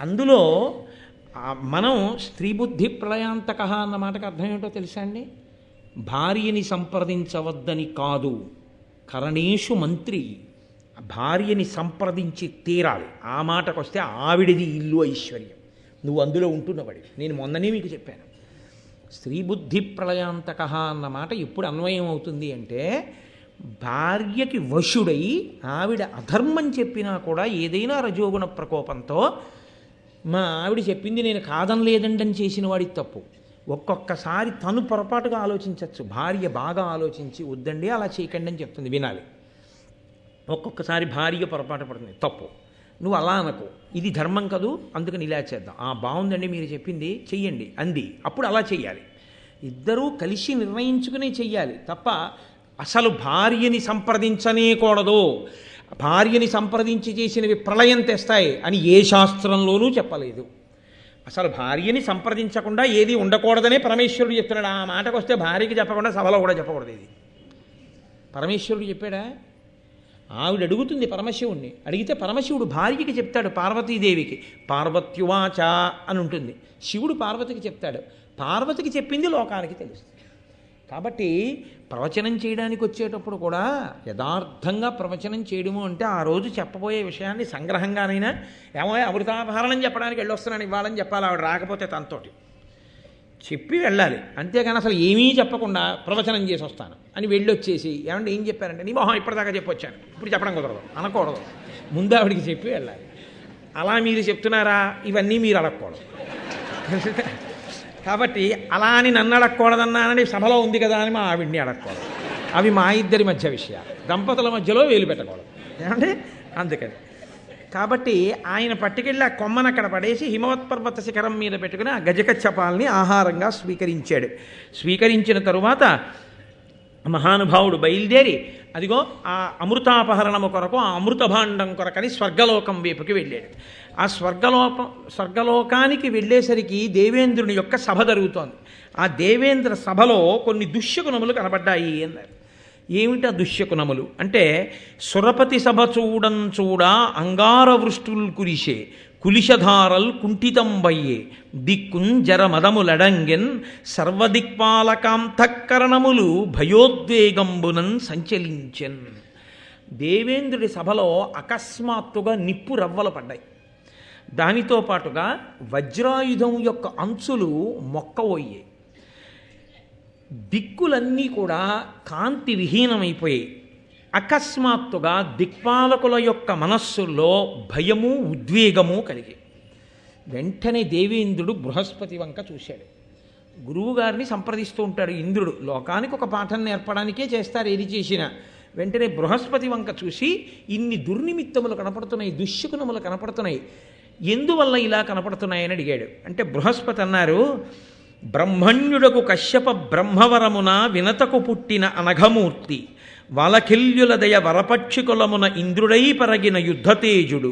అందులో మనం స్త్రీ బుద్ధి ప్రళయాంతక అన్న మాటకు అర్థం ఏంటో తెలుసా అండి? భార్యని సంప్రదించవద్దని కాదు, కరణేషు మంత్రి, భార్యని సంప్రదించి తీరాలి. ఆ మాటకు వస్తే ఆవిడిది ఇల్లు ఐశ్వర్యం, నువ్వు అందులో ఉంటున్నవాడి. నేను మొన్ననే మీకు చెప్పాను, స్త్రీ బుద్ధి ప్రళయాంతక అన్న మాట ఎప్పుడు అన్వయం అవుతుంది అంటే, భార్యకి వశుడై ఆవిడ అధర్మం చెప్పినా కూడా ఏదైనా రజోగుణ ప్రకోపంతో మా ఆవిడ చెప్పింది నేను కాదనలేదండి అని చేసిన వాడికి తప్పు. ఒక్కొక్కసారి తను పొరపాటుగా ఆలోచించవచ్చు, భార్య బాగా ఆలోచించి వద్దండి అలా చేయకండి అని చెప్తుంది, వినాలి. ఒక్కొక్కసారి భార్య పొరపాటు పడుతుంది, తప్పు, నువ్వు అలా అనకు, ఇది ధర్మం కదూ అందుకని ఇలా చేద్దాం, బాగుందండి మీరు చెప్పింది చెయ్యండి అంది, అప్పుడు అలా చెయ్యాలి. ఇద్దరూ కలిసి నిర్ణయించుకునే చెయ్యాలి తప్ప అసలు భార్యని సంప్రదించనేకూడదు, భార్యని సంప్రదించి చేసినవి ప్రళయం తెస్తాయి అని ఏ శాస్త్రంలోనూ చెప్పలేదు. అసలు భార్యని సంప్రదించకుండా ఏది ఉండకూడదనే పరమేశ్వరుడు చెప్తున్నాడు. ఆ మాటకు వస్తే భార్యకి చెప్పకుండా సభలో కూడా చెప్పకూడదు. ఇది పరమేశ్వరుడు చెప్పాడా? ఆవిడ అడుగుతుంది పరమశివుణ్ణి, అడిగితే పరమశివుడు భార్యకి చెప్తాడు, పార్వతీదేవికి. పార్వత్యువాచ అని ఉంటుంది, శివుడు పార్వతికి చెప్తాడు, పార్వతికి చెప్పింది లోకానికి తెలుస్తుంది. కాబట్టి ప్రవచనం చేయడానికి వచ్చేటప్పుడు కూడా యథార్థంగా ప్రవచనం చేయడము అంటే ఆ రోజు చెప్పబోయే విషయాన్ని సంగ్రహంగానైనా, ఏమో అమృతాపహరణం చెప్పడానికి వెళ్ళొస్తున్నాను ఇవ్వాలని చెప్పాలి, ఆవిడ రాకపోతే తనతోటి చెప్పి వెళ్ళాలి. అంతేగాని అసలు ఏమీ చెప్పకుండా ప్రవచనం చేసి వస్తాను అని వెళ్ళొచ్చేసి ఏమంటే ఏం చెప్పారంటే నీ మొహం ఇప్పటిదాకా చెప్పొచ్చాను ఇప్పుడు చెప్పడం కుదరదు అనకూడదు, ముందు ఆవిడికి చెప్పి వెళ్ళాలి. అలా మీరు చెప్తున్నారా, ఇవన్నీ మీరు అడగకూడదు. కాబట్టి అలా అని నన్ను అడగకూడదన్నానని సభలో ఉంది కదా అని మా ఆవిడ్ని అడగకూడదు. అవి మా ఇద్దరి మధ్య విషయాలు, దంపతుల మధ్యలో వేలు పెట్టకూడదు ఏమంటే. అందుకని కాబట్టి ఆయన పట్టుకెళ్ళి ఆ కొమ్మను అక్కడ పడేసి హిమవత్ పర్వత శిఖరం మీద పెట్టుకుని ఆ గజకచ్చపాలని ఆహారంగా స్వీకరించాడు. స్వీకరించిన తరువాత మహానుభావుడు బయలుదేరి అదిగో ఆ అమృతాపహరణము కొరకు, ఆ అమృత భాండం కొరకని స్వర్గలోకం వైపుకి వెళ్ళాడు. ఆ స్వర్గలోకానికి వెళ్ళేసరికి దేవేంద్రుని యొక్క సభ జరుగుతోంది. ఆ దేవేంద్ర సభలో కొన్ని దుశ్శకునములు కనబడ్డాయి అన్నారు. ఏమిటా దుశ్శకునములు అంటే, సురపతి సభ చూడా అంగార వృష్టుల్ కురిసే కులిశధారల్ కుంఠితంబయ్యే దిక్కున్ జర మదములడంగెన్ సర్వదిక్పాలకాంతఃకరణములు భయోద్వేగంబునన్ సంచలించెన్. దేవేంద్రుడి సభలో అకస్మాత్తుగా నిప్పు రవ్వలు పడ్డాయి. దానితో పాటుగా వజ్రాయుధం యొక్క అంచులు మొక్కవోయ్యాయి. దిక్కులన్నీ కూడా కాంతి విహీనమైపోయాయి. అకస్మాత్తుగా దిక్పాలకుల యొక్క మనస్సుల్లో భయము ఉద్వేగము కలిగి వెంటనే దేవేంద్రుడు బృహస్పతి వంక చూశాడు. గురువుగారిని సంప్రదిస్తూ ఉంటాడు ఇంద్రుడు, లోకానికి ఒక పాఠం నేర్పడానికే చేస్తారు ఏది చేసినా. వెంటనే బృహస్పతి వంక చూసి ఇన్ని దుర్నిమిత్తములు కనపడుతున్నాయి, దుశ్శకునములు కనపడుతున్నాయి, ఎందువల్ల ఇలా కనపడుతున్నాయని అడిగాడు. అంటే బృహస్పతి అన్నారు, బ్రహ్మణ్యుడకు కశ్యప బ్రహ్మవరమున వినతకు పుట్టిన అనఘమూర్తి వాలకిల్యులదయ వరపక్షికులమున ఇంద్రుడై పరగిన యుద్ధతేజుడు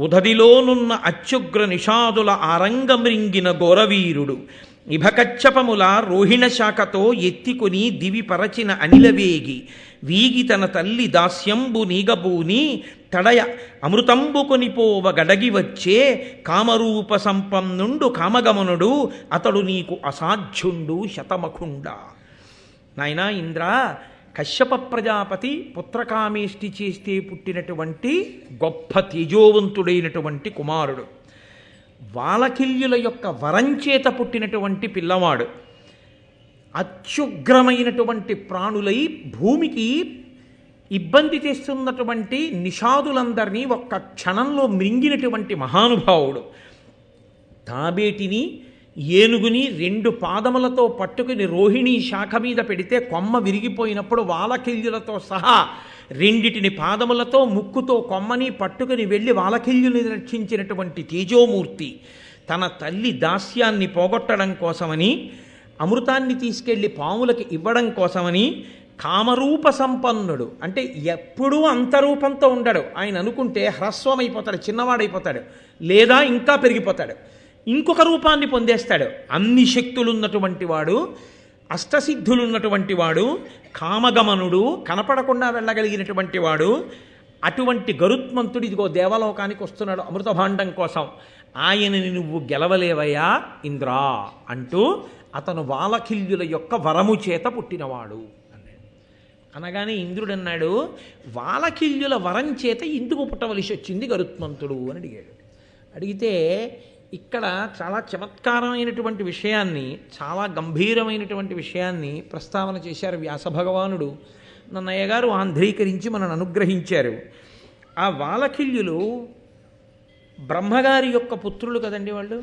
ఉదదిలోనున్న అత్యుగ్ర నిషాదుల ఆరంగమృంగిన ఘోరవీరుడు ఇభకచ్చపముల రోహిణ శాఖతో ఎత్తికొని దివి పరచిన అనిలవేగి వీగి తన తల్లి దాస్యంబు నీగబూని తడయ అమృతంబు కొనిపోవ గడగి వచ్చే కామరూప సంపన్నుండు కామగమనుడు అతడు నీకు అసాధ్యుండు శతమఖుండ. నాయనా ఇంద్ర, కశ్యప ప్రజాపతి పుత్రకామేష్టి చేస్తే పుట్టినటువంటి గొప్ప తేజోవంతుడైనటువంటి కుమారుడు, వాలకిల్యుల యొక్క వరంచేత పుట్టినటువంటి పిల్లవాడు, అత్యుగ్రమైనటువంటి ప్రాణులై భూమికి ఇబ్బంది తెస్తున్నటువంటి నిషాదులందరినీ ఒక్క క్షణంలో మృంగినటువంటి మహానుభావుడు, తాబేటిని ఏనుగుని రెండు పాదములతో పట్టుకుని రోహిణి శాఖ మీద పెడితే కొమ్మ విరిగిపోయినప్పుడు వాలకిల్యులతో సహా రెండిటిని పాదములతో ముక్కుతో కొమ్మని పట్టుకుని వెళ్ళి వాలకిల్యుని రక్షించినటువంటి తేజోమూర్తి, తన తల్లి దాస్యాన్ని పోగొట్టడం కోసమని, అమృతాన్ని తీసుకెళ్లి పాములకి ఇవ్వడం కోసమని, కామరూప సంపన్నుడు అంటే ఎప్పుడూ అంతరూపంతో ఉండడు. ఆయన అనుకుంటే హ్రస్వమైపోతాడు, చిన్నవాడైపోతాడు, లేదా ఇంకా పెరిగిపోతాడు, ఇంకొక రూపాన్ని పొందేస్తాడు. అన్ని శక్తులున్నటువంటి వాడు, అష్టసిద్ధులున్నటువంటి వాడు, కామగమనుడు, కనపడకుండా వెళ్ళగలిగినటువంటి వాడు. అటువంటి గరుత్మంతుడు ఇదిగో దేవలోకానికి వస్తున్నాడు అమృతభాండం కోసం. ఆయనని నువ్వు గెలవలేవయ్యా ఇంద్రా అంటూ అతను వాలకిల్యుల యొక్క వరము చేత పుట్టినవాడు అన్నాడు. అనగానే ఇంద్రుడు అన్నాడు, వాలకిల్యుల వరం చేత ఎందుకు పుట్టవలసి వచ్చింది గరుత్మంతుడు అని అడిగాడు. అడిగితే ఇక్కడ చాలా చమత్కారమైనటువంటి విషయాన్ని, చాలా గంభీరమైనటువంటి విషయాన్ని ప్రస్తావన చేశారు వ్యాస భగవానుడు. నన్నయ్య గారు ఆంధ్రీకరించి మనను అనుగ్రహించారు. ఆ వాలకిల్యులు బ్రహ్మగారి యొక్క పుత్రులు కదండి వాళ్ళు.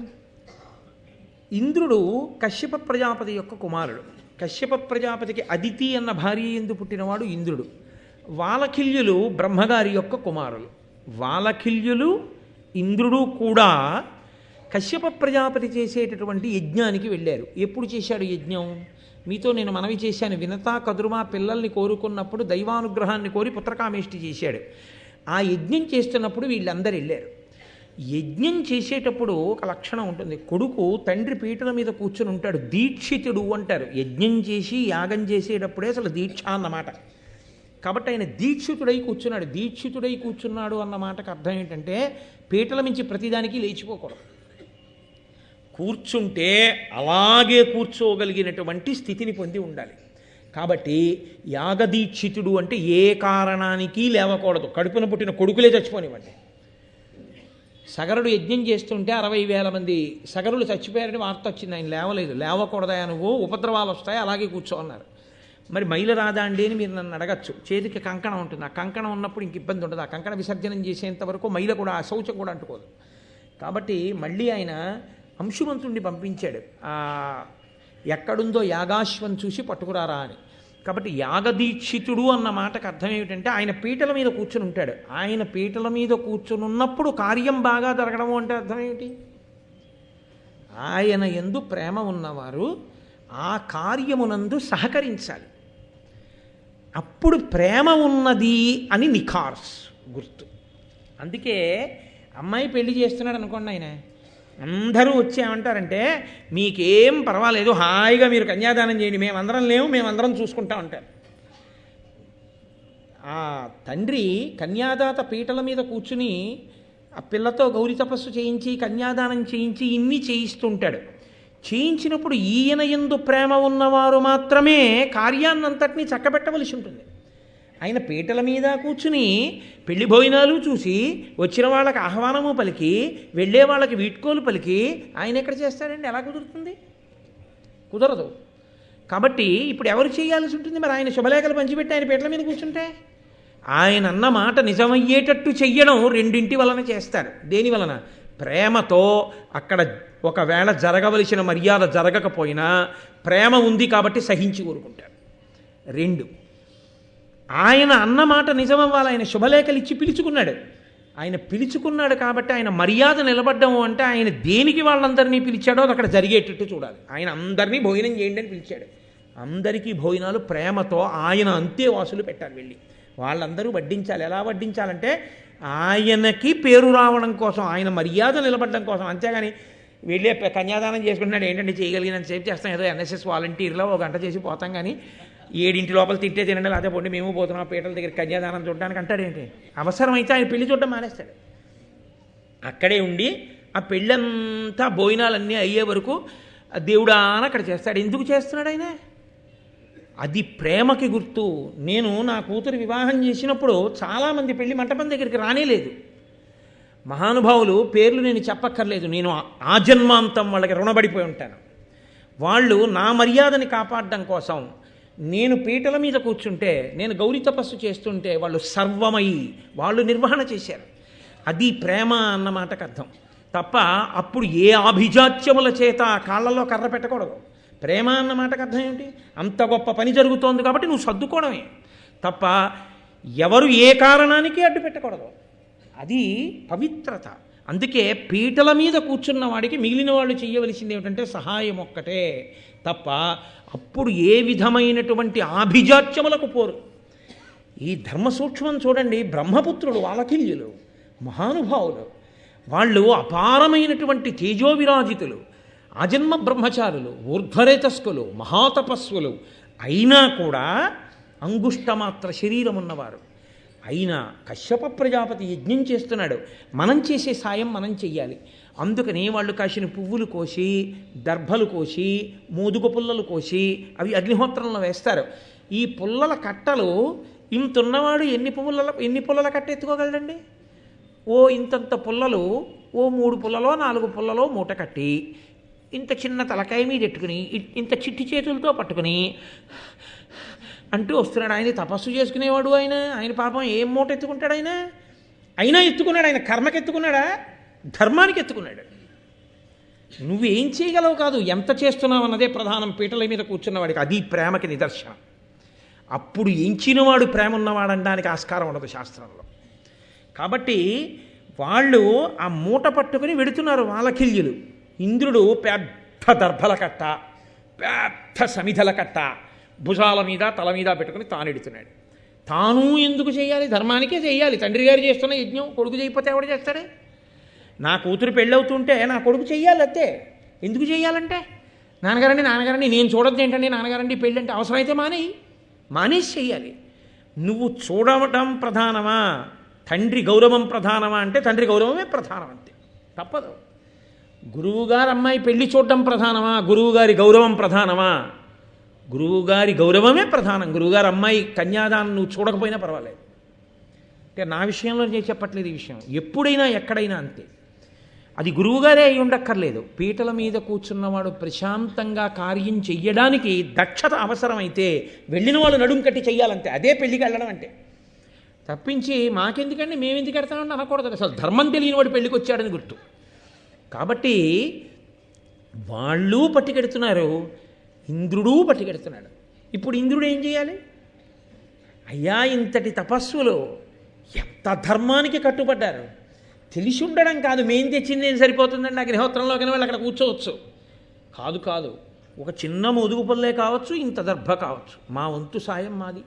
ఇంద్రుడు కశ్యప ప్రజాపతి యొక్క కుమారుడు. కశ్యప ప్రజాపతికి అదితి అన్న భార్య ఎందు పుట్టినవాడు ఇంద్రుడు. వాలకిల్యులు బ్రహ్మగారి యొక్క కుమారులు. వాలకిల్యులు ఇంద్రుడు కూడా కశ్యప ప్రజాపతి చేసేటటువంటి యజ్ఞానికి వెళ్ళారు. ఎప్పుడు చేశాడు యజ్ఞం? మీతో నేను మనవి చేశాను, వినతా కదురుమా పిల్లల్ని కోరుకున్నప్పుడు దైవానుగ్రహాన్ని కోరి పుత్రకామేష్టి చేశాడు. ఆ యజ్ఞం చేస్తున్నప్పుడు వీళ్ళందరూ వెళ్ళారు. యజ్ఞం చేసేటప్పుడు ఒక లక్షణం ఉంటుంది. కొడుకు తండ్రి పీటల మీద కూర్చుని ఉంటాడు, దీక్షితుడు అంటారు. యజ్ఞం చేసి యాగం చేసేటప్పుడే అసలు దీక్ష అన్నమాట. కాబట్టి ఆయన దీక్షితుడై కూర్చున్నాడు. దీక్షితుడై కూర్చున్నాడు అన్న మాటకు అర్థం ఏంటంటే పీటల మించి ప్రతిదానికి లేచిపోకూడదు. కూర్చుంటే అలాగే కూర్చోగలిగినటువంటి స్థితిని పొంది ఉండాలి. కాబట్టి యాగదీక్షితుడు అంటే ఏ కారణానికి లేవకూడదు. కడుపున పుట్టిన కొడుకులే చచ్చిపోనివ్వండి. సగరుడు యజ్ఞం చేస్తుంటే 60,000 మంది సగరులు చచ్చిపోయారని వార్త వచ్చింది. ఆయన లేవలేదు. లేవకూడదా నువ్వు, ఉపద్రవాలు వస్తాయి, అలాగే కూర్చో అన్నారు. మరి మైల రాదా అండి అని మీరు నన్ను అడగచ్చు. చేతికి కంకణం ఉంటుంది. ఆ కంకణం ఉన్నప్పుడు ఇంక ఇబ్బంది ఉండదు. ఆ కంకణ విసర్జనం చేసేంత వరకు మైల కూడా, శౌచం కూడా అంటుకోదు. కాబట్టి మళ్ళీ ఆయన అంశుమంతుడిని పంపించాడు, ఎక్కడుందో యాగాశ్వం చూసి పట్టుకురారా అని. కాబట్టి యాగదీక్షితుడు అన్న మాటకు అర్థం ఏమిటంటే ఆయన పీటల మీద కూర్చుని ఉంటాడు. ఆయన పీటల మీద కూర్చుని ఉన్నప్పుడు కార్యం బాగా జరగడము అంటే అర్థం ఏమిటి? ఆయన యందు ప్రేమ ఉన్నవారు ఆ కార్యమునందు సహకరించాలి. అప్పుడు ప్రేమ ఉన్నది అని నిఖార్స్ గుర్తు. అందుకే అమ్మాయి పెళ్లి చేస్తున్నాడు అనుకోండి, ఆయన అందరూ వచ్చి ఏమంటారంటే మీకేం పర్వాలేదు, హాయిగా మీరు కన్యాదానం చేయండి, మేమందరం లేవు, మేమందరం చూసుకుంటా ఉంటారు. ఆ తండ్రి కన్యాదాత పీటల మీద కూర్చుని ఆ పిల్లతో గౌరీ తపస్సు చేయించి కన్యాదానం చేయించి ఇన్ని చేయిస్తుంటాడు. చేయించినప్పుడు ఈయన యందు ప్రేమ ఉన్నవారు మాత్రమే కార్యాన్నంతటినీ చక్కబెట్టవలసి ఉంటుంది. ఆయన పీటల మీద కూర్చుని పెళ్లి భోజనాలు చూసి వచ్చిన వాళ్ళకి ఆహ్వానము పలికి వెళ్ళే వాళ్ళకి వీడ్కోలు పలికి ఆయన ఎక్కడ చేస్తాడండి? ఎలా కుదురుతుంది? కుదరదు. కాబట్టి ఇప్పుడు ఎవరు చేయాల్సి ఉంటుంది? మరి ఆయన శుభలేఖలు పంచిపెట్టి ఆయన పీటల మీద కూర్చుంటే ఆయన అన్న మాట నిజమయ్యేటట్టు చెయ్యడం రెండింటి వలన చేస్తారు. దేని వలన? ప్రేమతో. అక్కడ ఒకవేళ జరగవలసిన మర్యాద జరగకపోయినా ప్రేమ ఉంది కాబట్టి సహించి ఊరుకుంటారు. 2, ఆయన అన్నమాట నిజమవ్వాలి. ఆయన శుభలేఖలు ఇచ్చి పిలుచుకున్నాడు. ఆయన పిలుచుకున్నాడు కాబట్టి ఆయన మర్యాద నిలబడ్డము అంటే ఆయన దేనికి వాళ్ళందరినీ పిలిచాడో అది అక్కడ జరిగేటట్టు చూడాలి. ఆయన అందరినీ భోజనం చేయండి అని పిలిచాడు. అందరికీ భోజనాలు ప్రేమతో ఆయన అంతేవాసులు పెట్టాలి. వెళ్ళి వాళ్ళందరూ వడ్డించాలి. ఎలా వడ్డించాలంటే ఆయనకి పేరు రావడం కోసం, ఆయన మర్యాద నిలబడడం కోసం. అంతేగాని వెళ్ళే కన్యాదానం చేసుకుంటున్నాడు ఏంటంటే చేయగలిగినంత సేపు చేస్తాం, ఏదో ఎన్ఎస్ఎస్ వాలంటీర్లో 1 గంట చేసి పోతాం, కానీ 7 లోపల తింటే తినండి, లేకపోతే పోండి మేము పోతున్నాం పీటల దగ్గర కన్యాదానం చూడడానికి అంటాడేంటి? అవసరమైతే ఆయన పెళ్లి చూడడం మానేస్తాడు. అక్కడే ఉండి ఆ పెళ్ళంతా భోజనాలన్నీ అయ్యే వరకు దేవుడా అని అక్కడ చేస్తాడు. ఎందుకు చేస్తున్నాడు ఆయన? అది ప్రేమకి గుర్తు. నేను నా కూతురు వివాహం చేసినప్పుడు చాలామంది పెళ్లి మంటపం దగ్గరికి రానేలేదు. మహానుభావులు పేర్లు నేను చెప్పక్కర్లేదు, నేను ఆజన్మాంతం వాళ్ళకి రుణపడిపోయి ఉంటాను. వాళ్ళు నా మర్యాదని కాపాడడం కోసం నేను పీటల మీద కూర్చుంటే, నేను గౌరీ తపస్సు చేస్తుంటే వాళ్ళు సర్వమై వాళ్ళు నిర్వహణ చేశారు. అది ప్రేమ అన్న మాటకు అర్థం తప్ప అప్పుడు ఏ ఆభిజాత్యముల చేత కాళ్ళలో కర్ర పెట్టకూడదు. ప్రేమ అన్న మాటకు అర్థం ఏమిటి? అంత గొప్ప పని జరుగుతోంది కాబట్టి నువ్వు సర్దుకోవడమే తప్ప ఎవరు ఏ కారణానికి అడ్డు పెట్టకూడదు. అది పవిత్రత. అందుకే పీటల మీద కూర్చున్న వాడికి మిగిలిన వాళ్ళు చేయవలసింది ఏమిటంటే సహాయం ఒక్కటే తప్ప అప్పుడు ఏ విధమైనటువంటి ఆభిజాత్యములకు పోరు. ఈ ధర్మ సూక్ష్మం చూడండి. బ్రహ్మపుత్రులు వాలకిల్యులు మహానుభావులు, వాళ్ళు అపారమైనటువంటి తేజోవిరాజితులు, ఆజన్మ బ్రహ్మచారులు, ఊర్ధ్వరేతస్కులు, మహాతపస్సులు అయినా కూడా అంగుష్టమాత్ర శరీరం ఉన్నవారు. అయినా కశ్యప ప్రజాపతి యజ్ఞం చేస్తున్నాడు. మనం చేసే సాయం మనం చెయ్యాలి. అందుకని వాళ్ళు కాసిన పువ్వులు కోసి, దర్భలు కోసి, మోదుగ పుల్లలు కోసి అవి అగ్నిహోత్రంలో వేస్తారు. ఈ పుల్లల కట్టలు ఇంతున్నవాడు ఎన్ని పుల్లల కట్ట ఎత్తుకోగలడండి? ఇంతంత పుల్లలు 3 పుల్లలో 4 పుల్లలో మూట కట్టి ఇంత చిన్న తలకాయ మీద ఎట్టుకుని ఇంత చిట్టి చేతులతో పట్టుకుని అంటూ వస్తున్నాడు. ఆయన తపస్సు చేసుకునేవాడు. ఆయన పాపం ఏం మూట ఎత్తుకుంటాడు? అయినా ఎత్తుకున్నాడు. ఆయన కర్మకి ఎత్తుకున్నాడా? ధర్మానికి ఎత్తుకున్నాడు. నువ్వేం చేయగలవు కాదు, ఎంత చేస్తున్నావు అన్నదే ప్రధానం. పీటల మీద కూర్చున్నవాడికి అది ప్రేమకి నిదర్శనం. అప్పుడు ఎంచినవాడు ప్రేమ ఉన్నవాడనడానికి ఆస్కారం ఉండదు శాస్త్రంలో. కాబట్టి వాళ్ళు ఆ మూట పట్టుకుని వెడుతున్నారు వాలకిల్యులు. ఇంద్రుడు పెద్ద దర్భల కట్ట, పెద్ద సమిధల కట్ట భుజాల మీద తల మీద పెట్టుకుని తానెడుతున్నాడు. తాను ఎందుకు చేయాలి? ధర్మానికే చేయాలి. తండ్రి గారు చేస్తున్న యజ్ఞం కొడుకు చేయకపోతే ఎవడు చేస్తాడే? నా కూతురు పెళ్ళవుతుంటే నా కొడుకు చెయ్యాలి. అంతే. ఎందుకు చేయాలంటే నాన్నగారండి నేను చూడద్దు ఏంటండి, నాన్నగారండి పెళ్ళి అంటే అవసరమైతే మానేసి చెయ్యాలి. నువ్వు చూడటం ప్రధానమా, తండ్రి గౌరవం ప్రధానమా అంటే తండ్రి గౌరవమే ప్రధానం. అంతే, తప్పదు. గురువుగారు అమ్మాయి పెళ్లి చూడటం ప్రధానమా, గురువుగారి గౌరవం ప్రధానమా? గురువుగారి గౌరవమే ప్రధానం. గురువుగారు అమ్మాయి కన్యాదానం నువ్వు చూడకపోయినా పర్వాలేదు. అంటే నా విషయంలో నేను చెప్పట్లేదు ఈ విషయం, ఎప్పుడైనా ఎక్కడైనా అంతే. అది గురువుగారే అయి ఉండక్కర్లేదు. పీటల మీద కూర్చున్నవాడు ప్రశాంతంగా కార్యం చెయ్యడానికి దక్షత అవసరమైతే వెళ్ళిన వాళ్ళు నడుము కట్టి చెయ్యాలంతే. అదే పెళ్ళికి వెళ్ళడం అంటే. తప్పించి మాకెందుకండి, మేమెందుకు వెళ్తామని అనకూడదు. అసలు ధర్మం తెలియని వాడు పెళ్ళికి వచ్చాడని గుర్తు. కాబట్టి వాళ్ళు పట్టుకెడుతున్నారు, ఇంద్రుడు పట్టుకెడుతున్నాడు. ఇప్పుడు ఇంద్రుడు ఏం చేయాలి? అయ్యా, ఇంతటి తపస్సులు ఎంత ధర్మానికి కట్టుబడ్డారు. తెలిసి ఉండడం కాదు, మేం తెచ్చింది ఏం సరిపోతుందండి అగ్నిహోత్రంలోకి వాళ్ళు అక్కడ కూర్చోవచ్చు. కాదు, ఒక చిన్న మోదుగు పల్లే కావచ్చు, ఇంత దర్భ కావచ్చు, మా వంతు సాయం మాది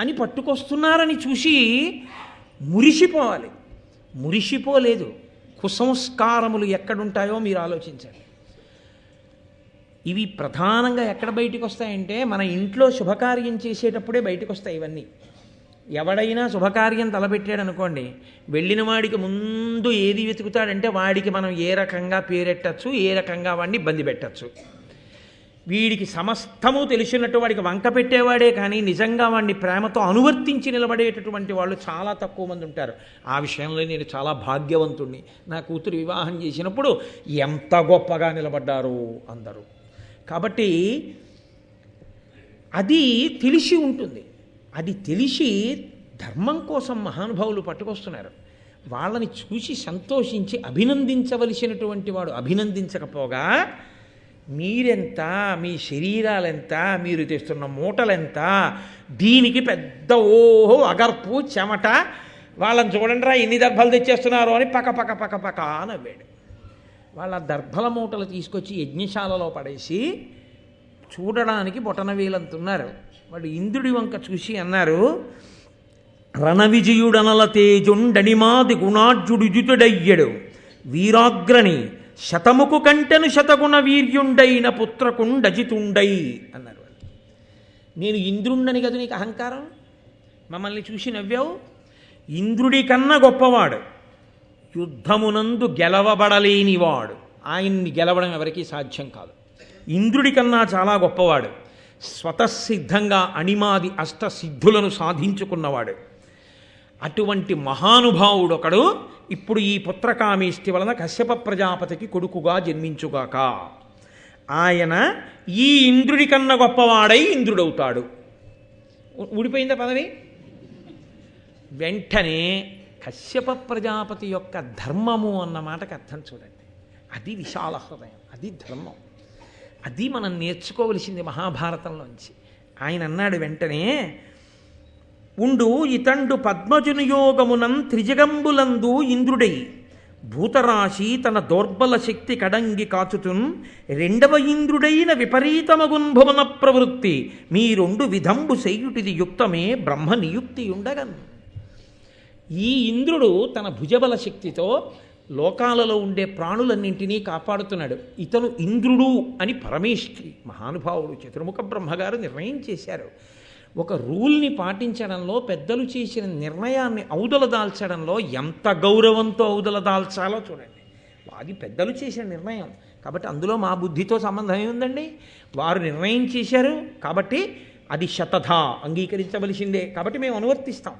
అని పట్టుకొస్తున్నారని చూసి మురిసిపోవాలి. మురిసిపోలేదు. కుసంస్కారములు ఎక్కడుంటాయో మీరు ఆలోచించండి. ఇవి ప్రధానంగా ఎక్కడ బయటికి వస్తాయంటే మన ఇంట్లో శుభకార్యం చేసేటప్పుడే బయటకు వస్తాయి ఇవన్నీ. ఎవడైనా శుభకార్యం తలపెట్టాడు అనుకోండి, వెళ్ళిన వాడికి ముందు ఏది వెతుకుతాడంటే వాడికి మనం ఏ రకంగా పేరెట్టచ్చు, ఏ రకంగా వాడిని ఇబ్బంది పెట్టచ్చు. వీడికి సమస్తము తెలిసినట్టు వాడికి వంక పెట్టేవాడే కానీ నిజంగా వాడిని ప్రేమతో అనువర్తించి నిలబడేటటువంటి వాళ్ళు చాలా తక్కువ మంది ఉంటారు. ఆ విషయంలో నేను చాలా భాగ్యవంతుణ్ణి. నా కూతురు వివాహం చేసినప్పుడు ఎంత గొప్పగా నిలబడ్డారు అందరూ. కాబట్టి అది తెలిసి ఉంటుంది. అది తెలిసి ధర్మం కోసం మహానుభావులు పట్టుకొస్తున్నారు. వాళ్ళని చూసి సంతోషించి అభినందించవలసినటువంటి వాడు అభినందించకపోగా మీరెంత, మీ శరీరాలెంత, మీరు తెస్తున్న మూటలెంత, దీనికి పెద్ద అగర్పు చెమట, వాళ్ళని చూడండిరా ఎన్ని దర్భలు తెచ్చేస్తున్నారు అని పక నవ్వాడు. వాళ్ళ దర్భల మూటలు తీసుకొచ్చి యజ్ఞశాలలో పడేసి చూడడానికి బొటనవేలంతున్నారు. వాడు ఇంద్రుడి వంక చూసి అన్నారు, రణవిజయుడనల తేజుండనిమాది గుణార్జుడుజుతుడయ్యడు వీరాగ్రణి శతముకు కంటెను శతగుణ వీర్యుండైన పుత్రకుండజితుండై అన్నారు. నేను ఇంద్రుండని కదా నీకు అహంకారం, మమ్మల్ని చూసి నవ్వావు. ఇంద్రుడి కన్నా గొప్పవాడు, యుద్ధమునందు గెలవబడలేనివాడు. ఆయన్ని గెలవడం ఎవరికీ సాధ్యం కాదు. ఇంద్రుడి కన్నా చాలా గొప్పవాడు, స్వతసిద్ధంగా అణిమాది అష్టసిద్ధులను సాధించుకున్నవాడు. అటువంటి మహానుభావుడొకడు ఇప్పుడు ఈ పుత్రకామేష్టి వలన కశ్యప ప్రజాపతికి కొడుకుగా జన్మించుగాక. ఆయన ఈ ఇంద్రుడి కన్నా గొప్పవాడై ఇంద్రుడవుతాడు. ఊడిపోయిందా పదవి? వెంటనే కశ్యప ప్రజాపతి యొక్క ధర్మము అన్న మాటకు అర్థం చూడండి. అది విశాల హృదయం, అది ధర్మం. అది మనం నేర్చుకోవలసింది మహాభారతంలోంచి. ఆయన అన్నాడు వెంటనే, ఉండు ఇతండు పద్మజునియోగమునం త్రిజగంబులందు ఇంద్రుడై భూతరాశి తన దౌర్బల శక్తి కడంగి కాచుతున్ రెండవ ఇంద్రుడైన విపరీతమగున్ భువన ప్రవృత్తి మీ 2 విధంబు చేయుటిది యుక్తమే బ్రహ్మ నియుక్తి ఉండగన్. ఈ ఇంద్రుడు తన భుజబల శక్తితో లోకాలలో ఉండే ప్రాణులన్నింటినీ కాపాడుతున్నాడు. ఇతను ఇంద్రుడు అని పరమేష్ఠి మహానుభావుడు చతుర్ముఖ బ్రహ్మగారు నిర్ణయం చేశారు. ఒక రూల్ని పాటించడంలో, పెద్దలు చేసిన నిర్ణయాన్ని ఔదల దాల్చడంలో ఎంత గౌరవంతో ఔదల దాల్చాలో చూడండి. అది పెద్దలు చేసిన నిర్ణయం. కాబట్టి అందులో మా బుద్ధితో సంబంధం ఏముందండి? వారు నిర్ణయం చేశారు కాబట్టి అది శతథా అంగీకరించవలసిందే. కాబట్టి మేము అనువర్తిస్తాం.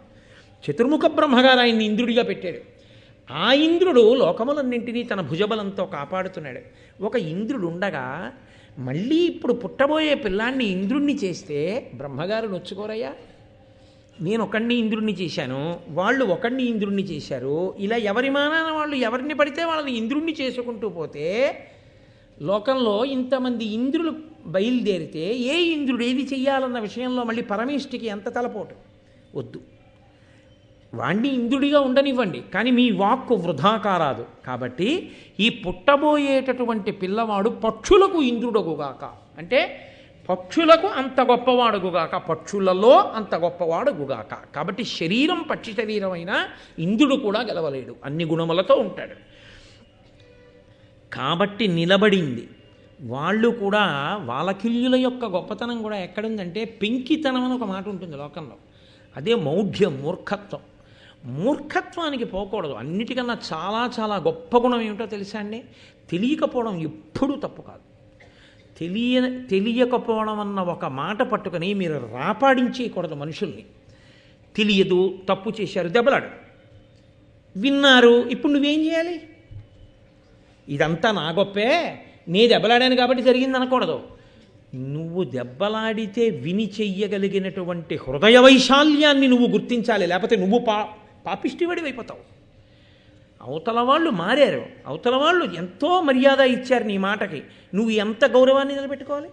చతుర్ముఖ బ్రహ్మగారు ఆయన్ని ఇంద్రుడిగా పెట్టాడు. ఆ ఇంద్రుడు లోకములన్నింటినీ తన భుజబలంతో కాపాడుతున్నాడు. ఒక ఇంద్రుడు ఉండగా మళ్ళీ ఇప్పుడు పుట్టబోయే పిల్లాన్ని ఇంద్రుణ్ణి చేస్తే బ్రహ్మగారు నొచ్చుకోరయ్యా? నేను ఒకడిని ఇంద్రుణ్ణి చేశాను, వాళ్ళు ఒకడిని ఇంద్రుణ్ణి చేశారు, ఇలా ఎవరి మానాన వాళ్ళు ఎవరిని పడితే వాళ్ళని ఇంద్రుణ్ణి చేసుకుంటూ పోతే లోకంలో ఇంతమంది ఇంద్రులు బయలుదేరితే ఏ ఇంద్రుడు ఏది చెయ్యాలన్న విషయంలో మళ్ళీ పరమేష్ఠికి ఎంత తలపోటు? వద్దు, వాణ్ణి ఇంద్రుడిగా ఉండనివ్వండి, కానీ మీ వాక్కు వృధా కారాదు. కాబట్టి ఈ పుట్టబోయేటటువంటి పిల్లవాడు పక్షులకు ఇంద్రుడగుగాక, అంటే పక్షులకు అంత గొప్పవాడుగుగాక, పక్షులలో అంత గొప్పవాడుగుగాక. కాబట్టి శరీరం పక్షి శరీరం అయినా ఇంద్రుడు కూడా గెలవలేడు, అన్ని గుణములతో ఉంటాడు. కాబట్టి నిలబడింది. వాళ్ళు కూడా వాలకిల్యుల యొక్క గొప్పతనం కూడా ఎక్కడుందంటే పెంకితనం అని ఒక మాట ఉంటుంది లోకంలో. అదే మౌఢ్యం, మూర్ఖత్వం. మూర్ఖత్వానికి పోకూడదు. అన్నిటికన్నా చాలా చాలా గొప్ప గుణం ఏమిటో తెలుసా అండి? తెలియకపోవడం ఎప్పుడూ తప్పు కాదు. తెలియకపోవడం అన్న ఒక మాట పట్టుకొని మీరు రాపాడించేయకూడదు మనుషుల్ని. తెలియదు, తప్పు చేశారు, దెబ్బలాడు. విన్నారు, ఇప్పుడు నువ్వేం చేయాలి? ఇదంతా నా గొప్పే, నే దెబ్బలాడాను కాబట్టి జరిగింది అనకూడదు. నువ్వు దెబ్బలాడితే విని చెయ్యగలిగినటువంటి హృదయ వైశాల్యాన్ని నువ్వు గుర్తించాలి, లేకపోతే నువ్వు పాపిష్టివాడివైపోతావు. అవతల వాళ్ళు మారారు, అవతల వాళ్ళు ఎంతో మర్యాద ఇచ్చారు నీ మాటకి, నువ్వు ఎంత గౌరవాన్ని నిలబెట్టుకోవాలి?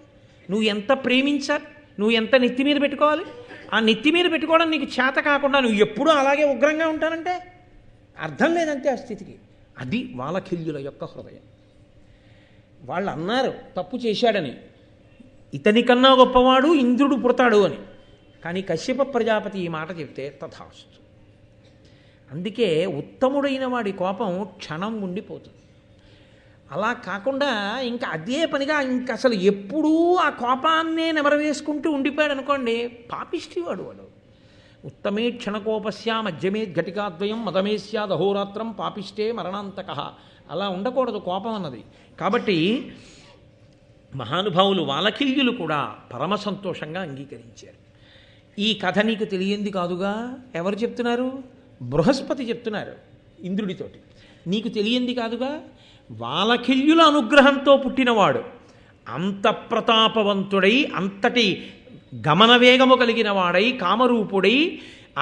నువ్వు ఎంత ప్రేమించాలి? నువ్వు ఎంత నెత్తి మీద పెట్టుకోవాలి? ఆ నెత్తి మీద పెట్టుకోవడం నీకు చేత కాకుండా నువ్వు ఎప్పుడూ అలాగే ఉగ్రంగా ఉంటానంటే అర్థం లేదంతే ఆ స్థితికి. అది వాలకిల్యుల యొక్క హృదయం. వాళ్ళు అన్నారు తప్పు చేశాడని, ఇతనికన్నా గొప్పవాడు ఇంద్రుడు పుడతాడు అని. కానీ కశ్యప ప్రజాపతి ఈ మాట చెప్తే తథాస్తు. అందుకే ఉత్తముడైన వాడి కోపం క్షణం ఉండిపోతుంది. అలా కాకుండా ఇంకా అదే పనిగా ఇంకా అసలు ఎప్పుడూ ఆ కోపాన్నే నెమరవేసుకుంటూ ఉండిపోయాడు అనుకోండి, పాపిష్టివాడు వాడు. ఉత్తమే క్షణకోపస్య మధ్యమే ఘటికాద్వయం మదమే స్యాద్ అహోరాత్రం పాపిష్టే మరణాంతక. అలా ఉండకూడదు కోపం అన్నది. కాబట్టి మహానుభావులు వాలకిల్యులు కూడా పరమ సంతోషంగా అంగీకరించారు. ఈ కథ నీకు తెలియంది కాదుగా, ఎవరు చెప్తున్నారు? బృహస్పతి చెప్తున్నారు ఇంద్రుడితోటి. నీకు తెలియంది కాదుగా, వాలకిల్యుల అనుగ్రహంతో పుట్టినవాడు, అంత ప్రతాపవంతుడై అంతటి గమనవేగము కలిగిన వాడై కామరూపుడై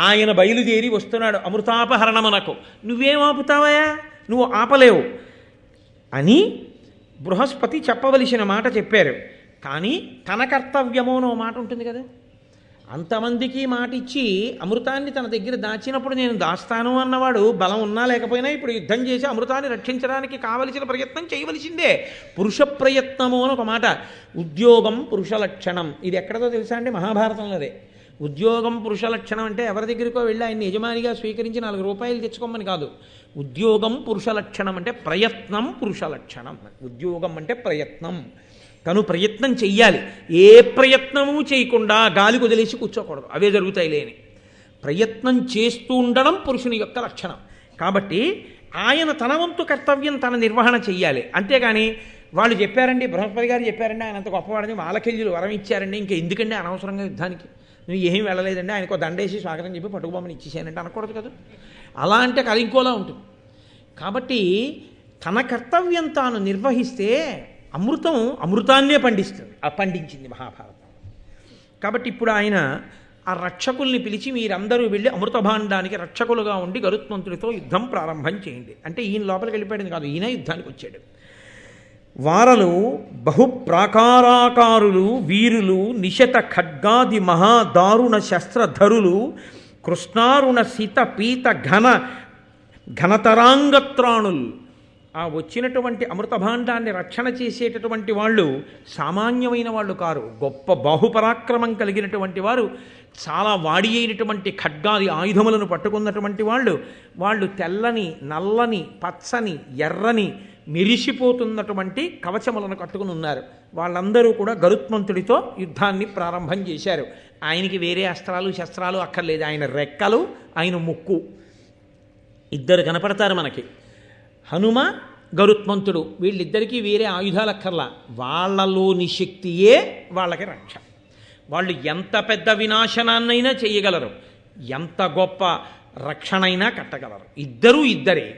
ఆయన బయలుదేరి వస్తున్నాడు అమృతాపహరణమునకు. నువ్వేం ఆపుతావయా? నువ్వు ఆపలేవు అని బృహస్పతి చెప్పవలసిన మాట చెప్పారు. కానీ తన కర్తవ్యమోనో మాట ఉంటుంది కదా, అంతమందికి మాట ఇచ్చి అమృతాన్ని తన దగ్గర దాచినప్పుడు నేను దాస్తాను అన్నవాడు బలం ఉన్నా లేకపోయినా ఇప్పుడు యుద్ధం చేసి అమృతాన్ని రక్షించడానికి కావలసిన ప్రయత్నం చేయవలసిందే. పురుష ప్రయత్నము అని ఒక మాట. ఉద్యోగం పురుష లక్షణం. ఇది ఎక్కడదో తెలుసా అండి? మహాభారతంలోదే. ఉద్యోగం పురుష లక్షణం అంటే ఎవరి దగ్గరికో వెళ్ళి ఆయన్ని యజమానిగా స్వీకరించి 4 రూపాయలు తెచ్చుకోమని కాదు. ఉద్యోగం పురుష లక్షణం అంటే ప్రయత్నం పురుష లక్షణం. ఉద్యోగం అంటే ప్రయత్నం. తను ప్రయత్నం చెయ్యాలి. ఏ ప్రయత్నము చేయకుండా గాలి వదిలేసి కూర్చోకూడదు, అవే జరుగుతాయి లేని. ప్రయత్నం చేస్తూ ఉండడం పురుషుని యొక్క లక్షణం. కాబట్టి ఆయన తన వంతు కర్తవ్యం తన నిర్వహణ చెయ్యాలి. అంతేగాని వాళ్ళు చెప్పారండి, బృహస్పతి గారు చెప్పారండి ఆయన అంత గొప్పవాడని, వాలకిల్యులు వరం ఇచ్చారండి, ఇంకా ఎందుకండి అనవసరంగా యుద్ధానికి, నువ్వు ఏమీ వెళ్ళలేదండి, ఆయనకు దండేసి స్వాగతం చెప్పి పట్టుకుబొమ్మని ఇచ్చేసానంటే అనకూడదు కదా. అలా అంటే అది ఇంకోలా ఉంటుంది. కాబట్టి తన కర్తవ్యం తాను నిర్వహిస్తే అమృతం అమృతాన్నే పండిస్తుంది. పండించింది మహాభారతం. కాబట్టి ఇప్పుడు ఆయన ఆ రక్షకుల్ని పిలిచి మీరందరూ వెళ్ళి అమృత భాండానికి రక్షకులుగా ఉండి గరుత్మంతుడితో యుద్ధం ప్రారంభం చేయండి అంటే, ఈయన లోపలికి వెళ్ళిపోయాడు కాదు, ఈయన యుద్ధానికి వచ్చాడు. వారలు బహుప్రాకారాకారులు వీరులు నిశత ఖడ్గాది మహాదారుణ శస్త్రధరులు కృష్ణారుణ సిత పీత ఘనతరాంగత్రాణులు. ఆ వచ్చినటువంటి అమృతభాండాన్ని రక్షణ చేసేటటువంటి వాళ్ళు సామాన్యమైన వాళ్ళు కారు, గొప్ప బాహుపరాక్రమం కలిగినటువంటి వారు, చాలా వాడి అయినటువంటి ఖడ్గాది ఆయుధములను పట్టుకున్నటువంటి వాళ్ళు తెల్లని నల్లని పచ్చని ఎర్రని మెరిసిపోతున్నటువంటి కవచములను కట్టుకుని ఉన్నారు. వాళ్ళందరూ కూడా గరుత్మంతుడితో యుద్ధాన్ని ప్రారంభం చేశారు. ఆయనకి వేరే అస్త్రాలు శస్త్రాలు అక్కర్లేదు, ఆయన రెక్కలు ఆయన ముక్కు ఇద్దరు కనపడతారు మనకి. హనుమ గరుత్మంతుడు, వీళ్ళిద్దరికీ వేరే ఆయుధాలక్కర్లా, వాళ్ళలోని శక్తియే వాళ్ళకి రక్ష. వాళ్ళు ఎంత పెద్ద వినాశనాన్నైనా చేయగలరు, ఎంత గొప్ప రక్షణైనా కట్టగలరు.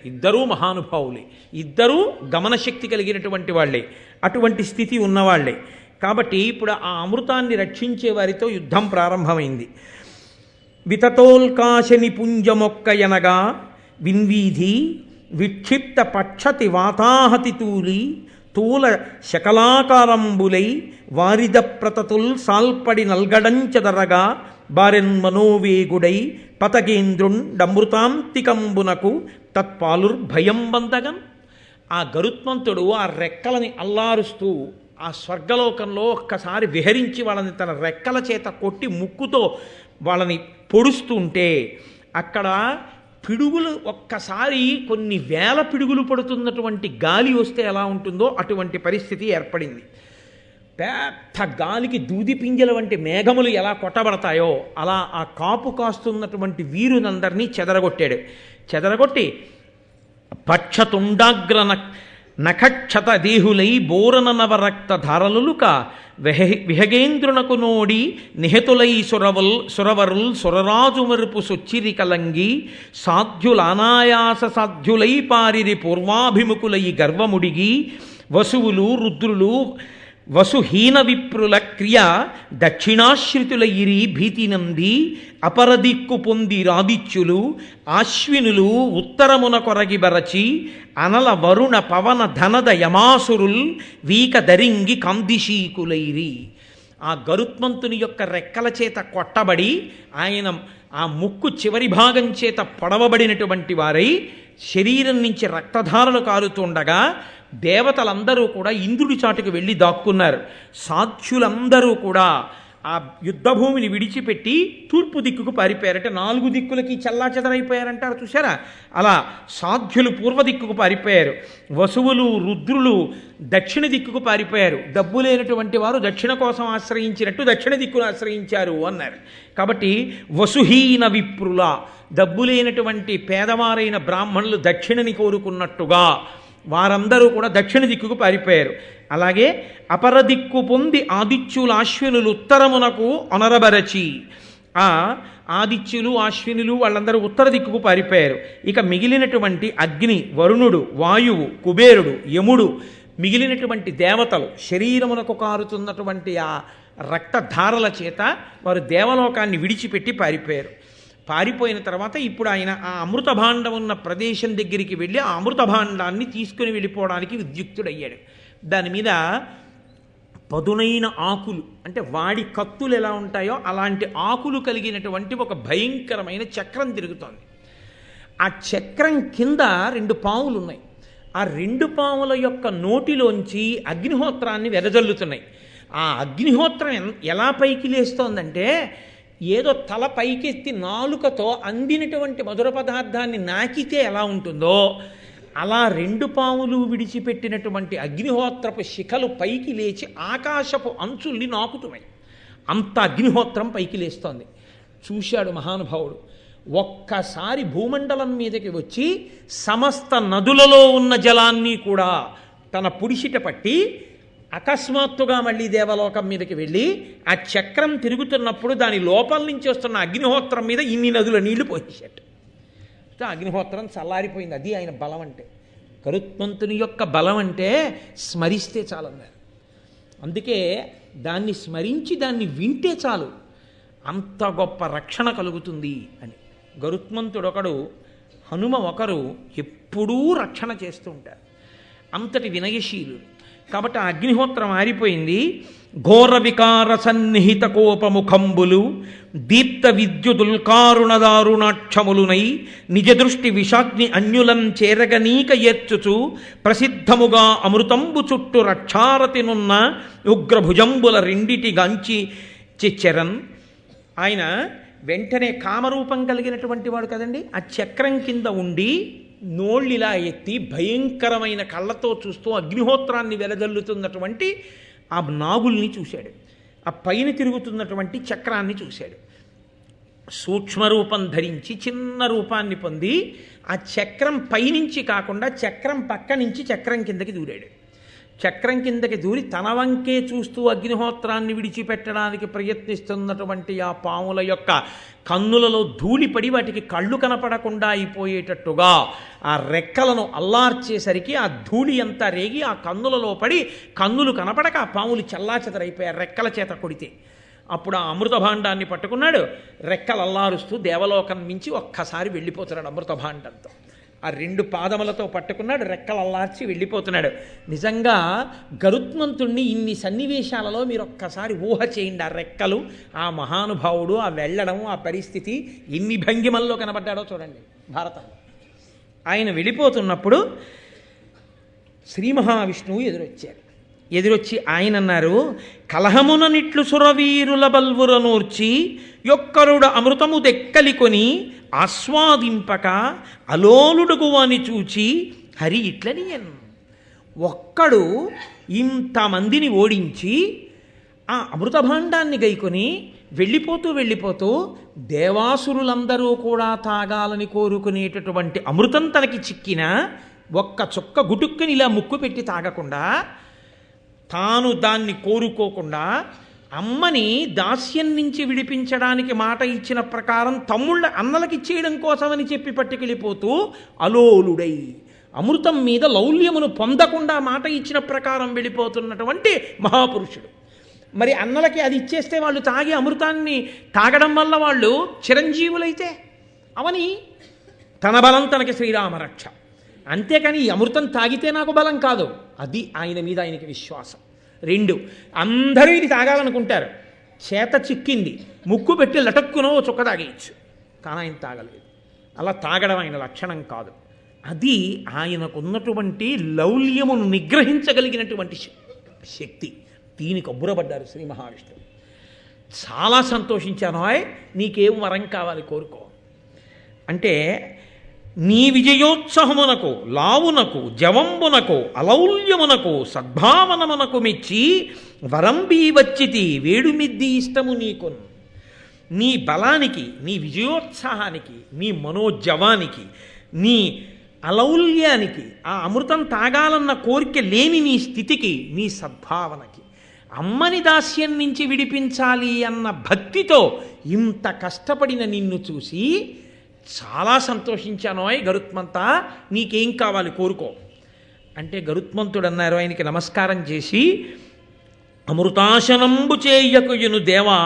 ఇద్దరూ మహానుభావులే, ఇద్దరూ గమనశక్తి కలిగినటువంటి వాళ్ళే, అటువంటి స్థితి ఉన్నవాళ్లే. కాబట్టి ఇప్పుడు ఆ అమృతాన్ని రక్షించే వారితో యుద్ధం ప్రారంభమైంది. వితతోల్కాశ నిపుంజమొక్కయనగా విన్వీధి విక్షిప్త పక్షతి వాతాహతి తూల శకలాకారంబులై వారిద ప్రతతుల్ సాల్పడి నల్గడంచదరగా బారెన్ మనోవేగుడై పతగేంద్రుండమృతాంతికంబునకు తత్పాలుర్భయం బందగన్. ఆ గరుత్మంతుడు ఆ రెక్కలని అల్లారుస్తూ ఆ స్వర్గలోకంలో ఒక్కసారి విహరించి వాళ్ళని తన రెక్కల చేత కొట్టి ముక్కుతో వాళ్ళని పొడుస్తుంటే అక్కడ పిడుగులు ఒక్కసారి కొన్ని వేల పిడుగులు పడుతున్నటువంటి గాలి వస్తే ఎలా ఉంటుందో అటువంటి పరిస్థితి ఏర్పడింది. పెద్ద గాలికి దూది పింజల వంటి మేఘములు ఎలా కొట్టబడతాయో అలా ఆ కాపు కాస్తున్నటువంటి వీరునందరినీ చెదరగొట్టి పక్షతుండాగ్ర నఖక్షత దేహులై బోరన నవరక్త ధారలుక విహగేంద్రునకు నోడి నిహతులై సురవరుల్ సురరాజు మరుపు సొచ్చిరి కలంగి సాధ్యులానాయాస సాధ్యులై పారిరి పూర్వాభిముఖులై గర్వముడిగి వసువులు రుద్రులు వసుహీన విప్రుల క్రియ దక్షిణాశ్రితులయిరి భీతినంది అపరదిక్కు పొంది రాదిత్యులు ఆశ్వినులు ఉత్తరమున కొరగి బరచి అనల వరుణ పవన ధనద యమాసురుల్ వీక దరింగి కందిశీకులైరి. ఆ గరుత్మంతుని యొక్క రెక్కల చేత కొట్టబడి ఆయన ఆ ముక్కు చివరి భాగం చేత పొడవబడినటువంటి వారై శరీరం నుంచి రక్తధారలు కారుతుండగా దేవతలందరూ కూడా ఇంద్రుడి చాటుకు వెళ్ళి దాక్కున్నారు. సాధ్యులందరూ కూడా ఆ యుద్ధభూమిని విడిచిపెట్టి తూర్పు దిక్కుకు పారిపోయారంటే 4 దిక్కులకి చల్లాచెదరైపోయారంటారు చూసారా, అలా సాధ్యులు పూర్వ దిక్కుకు పారిపోయారు, వసువులు రుద్రులు దక్షిణ దిక్కుకు పారిపోయారు, డబ్బు లేనటువంటి వారు దక్షిణ కోసం ఆశ్రయించినట్టు దక్షిణ దిక్కును ఆశ్రయించారు అన్నారు. కాబట్టి వసుహీన విప్రుల, డబ్బు లేనటువంటి పేదవారైన బ్రాహ్మణులు దక్షిణని కోరుకున్నట్టుగా వారందరూ కూడా దక్షిణ దిక్కుకు పారిపోయారు. అలాగే అపరదిక్కు పొంది ఆదిత్యులు అశ్వినులు ఉత్తరమునకు అనరబరచి, ఆ ఆదిత్యులు అశ్వినులు వాళ్ళందరూ ఉత్తర దిక్కుకు పారిపోయారు. ఇక మిగిలినటువంటి అగ్ని, వరుణుడు, వాయువు, కుబేరుడు, యముడు, మిగిలినటువంటి దేవతలు శరీరమునకు కారుతున్నటువంటి ఆ రక్తధారల చేత వారు దేవలోకాన్ని విడిచిపెట్టి పారిపోయారు. పారిపోయిన తర్వాత ఇప్పుడు ఆయన ఆ అమృత భాండం ఉన్న ప్రదేశం దగ్గరికి వెళ్ళి ఆ అమృత భాండాన్ని తీసుకుని వెళ్ళిపోవడానికి విద్యుక్తుడయ్యాడు. దాని మీద పదునైన ఆకులు, అంటే వాడి కత్తులు ఎలా ఉంటాయో అలాంటి ఆకులు కలిగినటువంటి ఒక భయంకరమైన చక్రం తిరుగుతోంది. ఆ చక్రం కింద 2 పాములు ఉన్నాయి. ఆ 2 పాముల యొక్క నోటిలోంచి అగ్నిహోత్రాన్ని వెదజల్లుతున్నాయి. ఆ అగ్నిహోత్రం ఎలా పైకి లేస్తోందంటే ఏదో తల పైకెత్తి నాలుకతో అందినటువంటి మధుర పదార్థాన్ని నాకితే ఎలా ఉంటుందో అలా 2 పాములు విడిచిపెట్టినటువంటి అగ్నిహోత్రపు శిఖలు పైకి లేచి ఆకాశపు అంచుల్ని నాకుతున్నాయి. అంత అగ్నిహోత్రం పైకి లేస్తోంది. చూశాడు మహానుభావుడు. ఒక్కసారి భూమండలం మీదకి వచ్చి సమస్త నదులలో ఉన్న జలాన్ని కూడా తన పుడిసిట పట్టి అకస్మాత్తుగా మళ్ళీ దేవలోకం మీదకి వెళ్ళి ఆ చక్రం తిరుగుతున్నప్పుడు దాని లోపల నుంచి వస్తున్న అగ్నిహోత్రం మీద ఇన్ని నదుల నీళ్లు పోసేశాడు. అగ్నిహోత్రం చల్లారిపోయింది. అది ఆయన బలం అంటే. గరుత్మంతుని యొక్క బలం అంటే స్మరిస్తే చాలన్నారు. అందుకే దాన్ని స్మరించి దాన్ని వింటే చాలు, అంత గొప్ప రక్షణ కలుగుతుంది అని. గరుత్మంతుడొకడు, హనుమ ఒకరు ఎప్పుడూ రక్షణ చేస్తూ ఉంటారు. అంతటి వినయశీలు. కాబట్టి ఆ అగ్నిహోత్రం ఆరిపోయింది. ఘోర వికార సన్నిహిత కోపముఖంబులు దీప్త విద్యుదుల్కారుణదారుణాక్షములునై నిజ దృష్టి విషాగ్ని అన్యులం చేరగనీక ఏర్చుచు ప్రసిద్ధముగా అమృతంబు చుట్టూ రక్షారతినున్న ఉగ్రభుజంబుల రెండిటి గాంచి చిచ్చెరన్. ఆయన వెంటనే కామరూపం కలిగినటువంటి వాడు కదండి. ఆ చక్రం కింద ఉండి నోళ్ళిలా ఎత్తి భయంకరమైన కళ్ళతో చూస్తూ అగ్నిహోత్రాన్ని వెలజల్లుతున్నటువంటి ఆ నాగుల్ని చూశాడు. ఆ పైన తిరుగుతున్నటువంటి చక్రాన్ని చూశాడు. సూక్ష్మరూపం ధరించి చిన్న రూపాన్ని పొంది ఆ చక్రం పైనుంచి కాకుండా చక్రం పక్క నుంచి చక్రం కిందకి దూరాడు. చక్రం కిందకి దూరి తన వంకే చూస్తూ అగ్నిహోత్రాన్ని విడిచిపెట్టడానికి ప్రయత్నిస్తున్నటువంటి ఆ పాముల యొక్క కన్నులలో ధూళిపడి వాటికి కళ్ళు కనపడకుండా అయిపోయేటట్టుగా ఆ రెక్కలను అల్లార్చేసరికి ఆ ధూళి అంతా రేగి ఆ కన్నులలో పడి కన్నులు కనపడక ఆ పాములు చల్లాచెదరైపోయారు రెక్కల చేత కొడితే. అప్పుడు ఆ అమృత భాండాన్ని పట్టుకున్నాడు, రెక్కలు అల్లారుస్తూ దేవలోకం మించి ఒక్కసారి వెళ్ళిపోతున్నాడు అమృత భాండంతో. ఆ రెండు పాదములతో పట్టుకున్నాడు, రెక్కలు అల్లార్చి వెళ్ళిపోతున్నాడు. నిజంగా గరుత్మంతుణ్ణి ఇన్ని సన్నివేశాలలో మీరు ఒక్కసారి ఊహ చేయండి. ఆ రెక్కలు, ఆ మహానుభావుడు, ఆ వెళ్ళడం, ఆ పరిస్థితి ఎన్ని భంగిమల్లో కనబడ్డాడో చూడండి భారతంలో. ఆయన వెళ్ళిపోతున్నప్పుడు శ్రీ మహావిష్ణువు ఎదురొచ్చి ఆయన అన్నారు, కలహమున నిట్లు సురవీరుల బల్వురనూర్చి యొక్కరుడు అమృతము దెక్కలికొని ఆస్వాదింపక అలోలుడుగువని చూచి హరి ఇట్లనియన్. ఒక్కడు ఇంతమందిని ఓడించి ఆ అమృత భాండాన్ని గైకొని వెళ్ళిపోతూ దేవాసురులందరూ కూడా తాగాలని కోరుకునేటటువంటి అమృతం తనకి చిక్కిన ఒక్క చుక్క గుటుక్కుని ఇలా ముక్కు పెట్టి తాగకుండా, తాను దాన్ని కోరుకోకుండా అమ్మని దాస్యం నుంచి విడిపించడానికి మాట ఇచ్చిన ప్రకారం తమ్ముళ్ళ అన్నలకి ఇచ్చేయడం కోసమని చెప్పి పట్టుకెళ్ళిపోతూ అలోలుడై అమృతం మీద లౌల్యమును పొందకుండా మాట ఇచ్చిన ప్రకారం వెళ్ళిపోతున్నటువంటి మహాపురుషుడు. మరి అన్నలకి అది ఇచ్చేస్తే వాళ్ళు తాగి అమృతాన్ని తాగడం వల్ల వాళ్ళు చిరంజీవులైతే అవని తన బలం తనకి శ్రీరామరక్ష. అంతేకాని ఈ అమృతం తాగితే నాకు బలం కాదు, అది ఆయన మీద ఆయనకి విశ్వాసం. రెండు, అందరూ ఇది తాగాలనుకుంటారు, చేత చిక్కింది, ముక్కు పెట్టి లటక్కునో చుక్క తాగేయచ్చు, కానీ ఆయన తాగలేదు. అలా తాగడం ఆయన లక్షణం కాదు. అది ఆయనకున్నటువంటి లౌల్యమును నిగ్రహించగలిగినటువంటి శక్తి. దీనికి అబ్బురపడ్డారు శ్రీ మహావిష్ణువు. చాలా సంతోషించాను, నీకేం వరం కావాలి కోరుకో అంటే, నీ విజయోత్సహమునకు లావునకు జవంబునకు అలౌల్యమునకు సద్భావనమునకు మెచ్చి వరంబీ వచ్చితి వేడుమిద్ది ఇష్టము నీకు. నీ బలానికి, నీ విజయోత్సాహానికి, నీ మనోజవానికి, నీ అలౌల్యానికి, ఆ అమృతం తాగాలన్న కోరిక లేని నీ స్థితికి, నీ సద్భావనకి, అమ్మని దాస్యం నుంచి విడిపించాలి అన్న భక్తితో ఇంత కష్టపడిన నిన్ను చూసి చాలా సంతోషించాను గరుత్మంతా, నీకేం కావాలి కోరుకో అంటే, గరుత్మంతుడు అన్నారు ఆయనకి నమస్కారం చేసి, అమృతాశనంబు చేయకుయును దేవా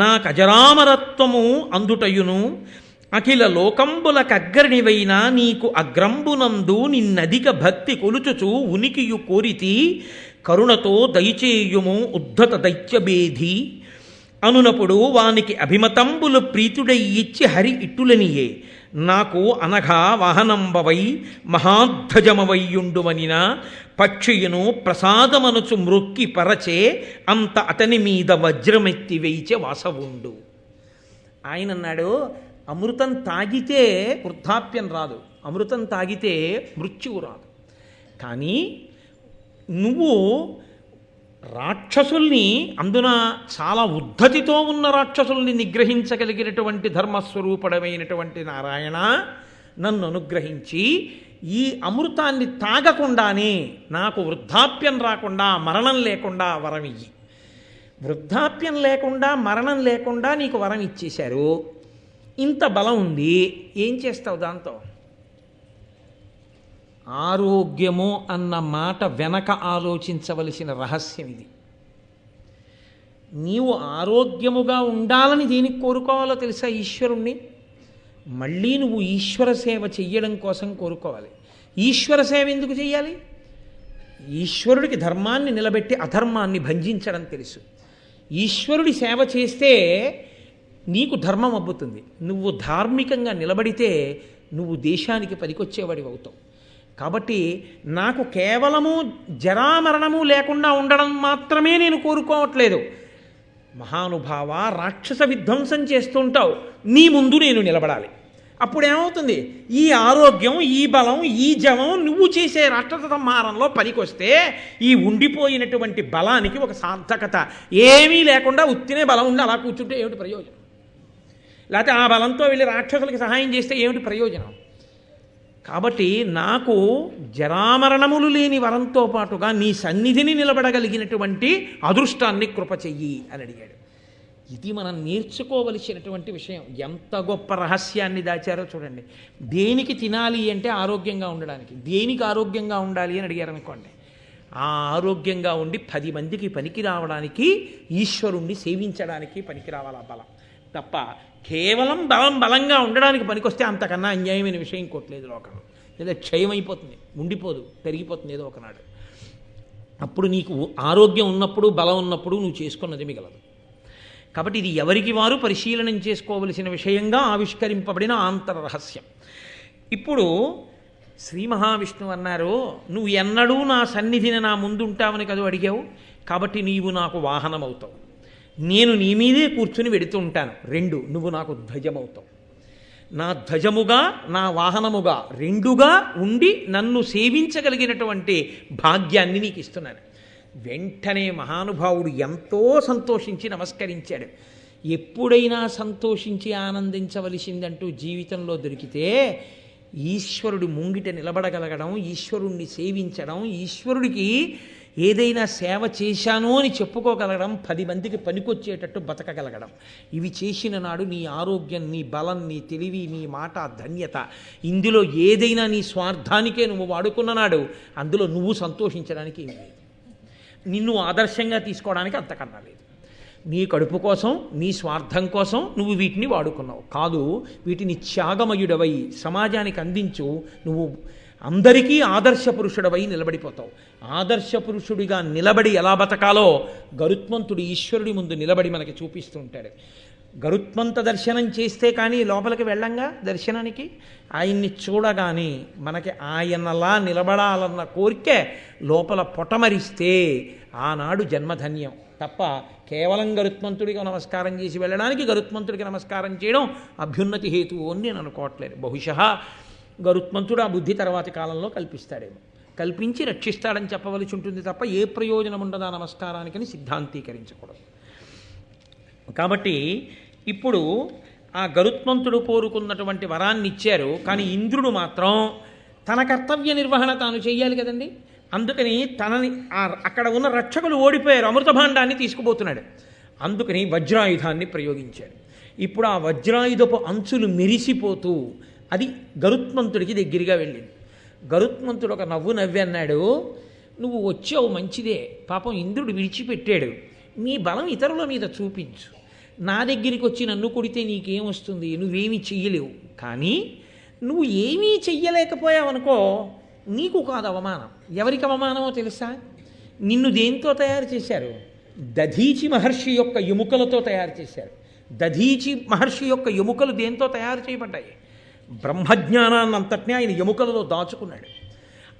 నా కజరామరత్వము అందుటయును అఖిల లోకంబుల కగ్గరినివైన నీకు అగ్రంబునందు నిన్నధిక భక్తి కొలుచుచు ఉనికియు కోరితి కరుణతో దయచేయుము ఉద్ధత దైత్యభేది అనునప్పుడు వానికి అభిమతంబులు ప్రీతుడై ఇచ్చి హరి ఇట్టులనియే నాకు అనఘా వాహనంబవై మహాధ్వజమవయ్యుండువనిన పక్షియును ప్రసాదమనుచు మృక్కి పరచే అంత అతని మీద వజ్రమెత్తి వేయిచే వాసవుండు. ఆయన అన్నాడు, అమృతం తాగితే వృద్ధాప్యం రాదు, అమృతం తాగితే మృత్యువు రాదు, కానీ నువ్వు రాక్షసుల్ని, అందున చాలా ఉద్ధతితో ఉన్న రాక్షసుల్ని నిగ్రహించగలిగినటువంటి ధర్మస్వరూపుడమైనటువంటి నారాయణ, నన్ను అనుగ్రహించి ఈ అమృతాన్ని తాగకుండానే నాకు వృద్ధాప్యం రాకుండా మరణం లేకుండా వరం ఇయ్యి. వృద్ధాప్యం లేకుండా మరణం లేకుండా నీకు వరం ఇచ్చేశారు, ఇంత బలం ఉంది, ఏం చేస్తావు దాంతో? ఆరోగ్యము అన్న మాట వెనక ఆలోచించవలసిన రహస్యం ఇది. నీవు ఆరోగ్యముగా ఉండాలని దేనికి కోరుకోవాలో తెలుసా? ఈశ్వరుణ్ణి. మళ్ళీ నువ్వు ఈశ్వర సేవ చెయ్యడం కోసం కోరుకోవాలి. ఈశ్వర సేవ ఎందుకు చెయ్యాలి? ఈశ్వరుడికి ధర్మాన్ని నిలబెట్టి అధర్మాన్ని భంజించడం తెలుసు. ఈశ్వరుడి సేవ చేస్తే నీకు ధర్మం అబ్బుతుంది. నువ్వు ధార్మికంగా నిలబడితే నువ్వు దేశానికి పనికొచ్చేవాడివి అవుతావు. కాబట్టి నాకు కేవలము జరామరణము లేకుండా ఉండడం మాత్రమే నేను కోరుకోవట్లేదు. మహానుభావ, రాక్షస విధ్వంసం చేస్తుంటావు, నీ ముందు నేను నిలబడాలి. అప్పుడేమవుతుంది? ఈ ఆరోగ్యం, ఈ బలం, ఈ జవం నువ్వు చేసే రాక్షస సంహారంలో పనికొస్తే ఈ ఉండిపోయినటువంటి బలానికి ఒక సార్థకత ఏమీ లేకుండా ఉత్తినే బలం ఉండి అలా కూర్చుంటే ఏమిటి ప్రయోజనం? లేకపోతే ఆ బలంతో వెళ్ళి రాక్షసులకి సహాయం చేస్తే ఏమిటి ప్రయోజనం? కాబట్టి నాకు జరామరణములు లేని వరంతో పాటుగా నీ సన్నిధిని నిలబడగలిగినటువంటి అదృష్టాన్ని కృప చెయ్యి అని అడిగాడు. ఇది మనం నేర్చుకోవలసినటువంటి విషయం. ఎంత గొప్ప రహస్యాన్ని దాచారో చూడండి. దేనికి తినాలి అంటే ఆరోగ్యంగా ఉండడానికి, దేనికి ఆరోగ్యంగా ఉండాలి అని అడిగారు అనుకోండి, ఆ ఆరోగ్యంగా ఉండి 10 మందికి పనికి రావడానికి, ఈశ్వరుణ్ణి సేవించడానికి పనికి రావాలి ఆ బలం తప్ప కేవలం బలంగా ఉండడానికి పనికొస్తే అంతకన్నా అన్యాయమైన విషయం ఇంకోట్లేదు లోకంలో. లేదా క్షయమైపోతుంది, ఉండిపోదు, పెరిగిపోతుంది ఏదో ఒకనాడు. అప్పుడు నీకు ఆరోగ్యం ఉన్నప్పుడు, బలం ఉన్నప్పుడు నువ్వు చేసుకున్నది మిగలదు. కాబట్టి ఇది ఎవరికి వారు పరిశీలనం చేసుకోవలసిన విషయంగా ఆవిష్కరింపబడిన ఆంతర రహస్యం. ఇప్పుడు శ్రీ మహావిష్ణువు అన్నారు, నువ్వు ఎన్నడూ నా సన్నిధిని నా ముందుంటావని కదా అడిగావు, కాబట్టి నీవు నాకు వాహనం అవుతావు. నేను నీ మీదే కూర్చుని వెడుతూ ఉంటాను. 2, నువ్వు నాకు ధ్వజమవుతావు. నా ధ్వజముగా, నా వాహనముగా, 2గా ఉండి నన్ను సేవించగలిగినటువంటి భాగ్యాన్ని నీకు ఇస్తున్నాను. వెంటనే మహానుభావుడు ఎంతో సంతోషించి నమస్కరించాడు. ఎప్పుడైనా సంతోషించి ఆనందించవలసిందంటూ జీవితంలో దొరికితే ఈశ్వరుడు ముంగిట నిలబడగలగడం, ఈశ్వరుణ్ణి సేవించడం, ఈశ్వరుడికి ఏదైనా సేవ చేశాను అని చెప్పుకోగలగడం, 10 మందికి పనికొచ్చేటట్టు బతకగలగడం. ఇవి చేసిన నాడు నీ ఆరోగ్యం, నీ బలం, నీ తెలివి, నీ మాట, ధన్యత, ఇందులో ఏదైనా నీ స్వార్థానికే నువ్వు వాడుకున్న నాడు అందులో నువ్వు సంతోషించడానికి ఏమీ లేదు. నిన్ను ఆదర్శంగా తీసుకోవడానికి అంతకన్నా లేదు. నీ కడుపు కోసం, నీ స్వార్థం కోసం నువ్వు వీటిని వాడుకున్నావు కాదు. వీటిని త్యాగమయుడవై సమాజానికి అందించు, నువ్వు అందరికీ ఆదర్శ పురుషుడవై నిలబడిపోతావు. ఆదర్శ పురుషుడిగా నిలబడి ఎలా బతకాలో గరుత్మంతుడు ఈశ్వరుడి ముందు నిలబడి మనకి చూపిస్తూ ఉంటాడు. గరుత్మంత దర్శనం చేస్తే కానీ లోపలికి వెళ్ళంగా దర్శనానికి, ఆయన్ని చూడగానే మనకి ఆయనలా నిలబడాలన్న కోరిక లోపల పొటమరిస్తే ఆనాడు జన్మధన్యం తప్ప కేవలం గరుత్మంతుడికి నమస్కారం చేసి వెళ్ళడానికి గరుత్మంతుడికి నమస్కారం చేయడం అభ్యున్నతి హేతువు అని నేను అనుకోవట్లేదు. బహుశः గరుత్మంతుడు ఆ బుద్ధి తర్వాతి కాలంలో కల్పిస్తాడేమో, కల్పించి రక్షిస్తాడని చెప్పవలసి ఉంటుంది తప్ప ఏ ప్రయోజనం ఉండదు ఆ నమస్కారానికని సిద్ధాంతీకరించకూడదు. కాబట్టి ఇప్పుడు ఆ గరుత్మంతుడు కోరుకున్నటువంటి వరాన్ని ఇచ్చారు, కానీ ఇంద్రుడు మాత్రం తన కర్తవ్య నిర్వహణ తాను చెయ్యాలి కదండి. అందుకని తనని అక్కడ ఉన్న రక్షకులు ఓడిపోయారు, అమృతభాండాన్ని తీసుకుపోతున్నాడు. అందుకని వజ్రాయుధాన్ని ప్రయోగించాడు. ఇప్పుడు ఆ వజ్రాయుధపు అంచులు మెరిసిపోతూ అది గరుత్మంతుడికి దగ్గరగా వెళ్ళింది. గరుత్మంతుడు ఒక నవ్వు నవ్వి అన్నాడు, నువ్వు వచ్చావు మంచిదే, పాపం ఇంద్రుడు విడిచిపెట్టాడు, నీ బలం ఇతరుల మీద చూపించు. నా దగ్గరికి వచ్చి నన్ను కొడితే నీకేం వస్తుంది, నువ్వేమీ చెయ్యలేవు. కానీ నువ్వు ఏమీ చెయ్యలేకపోయావనుకో నీకు కాదు అవమానం. ఎవరికి అవమానమో తెలుసా? నిన్ను దేంతో తయారు చేశారు? దధీచి మహర్షి యొక్క ఎముకలతో తయారు చేశారు. దధీచి మహర్షి యొక్క ఎముకలు దేంతో తయారు చేయబడ్డాయి? బ్రహ్మజ్ఞానాన్ని అంతటినీ ఆయన ఎముకలలో దాచుకున్నాడు.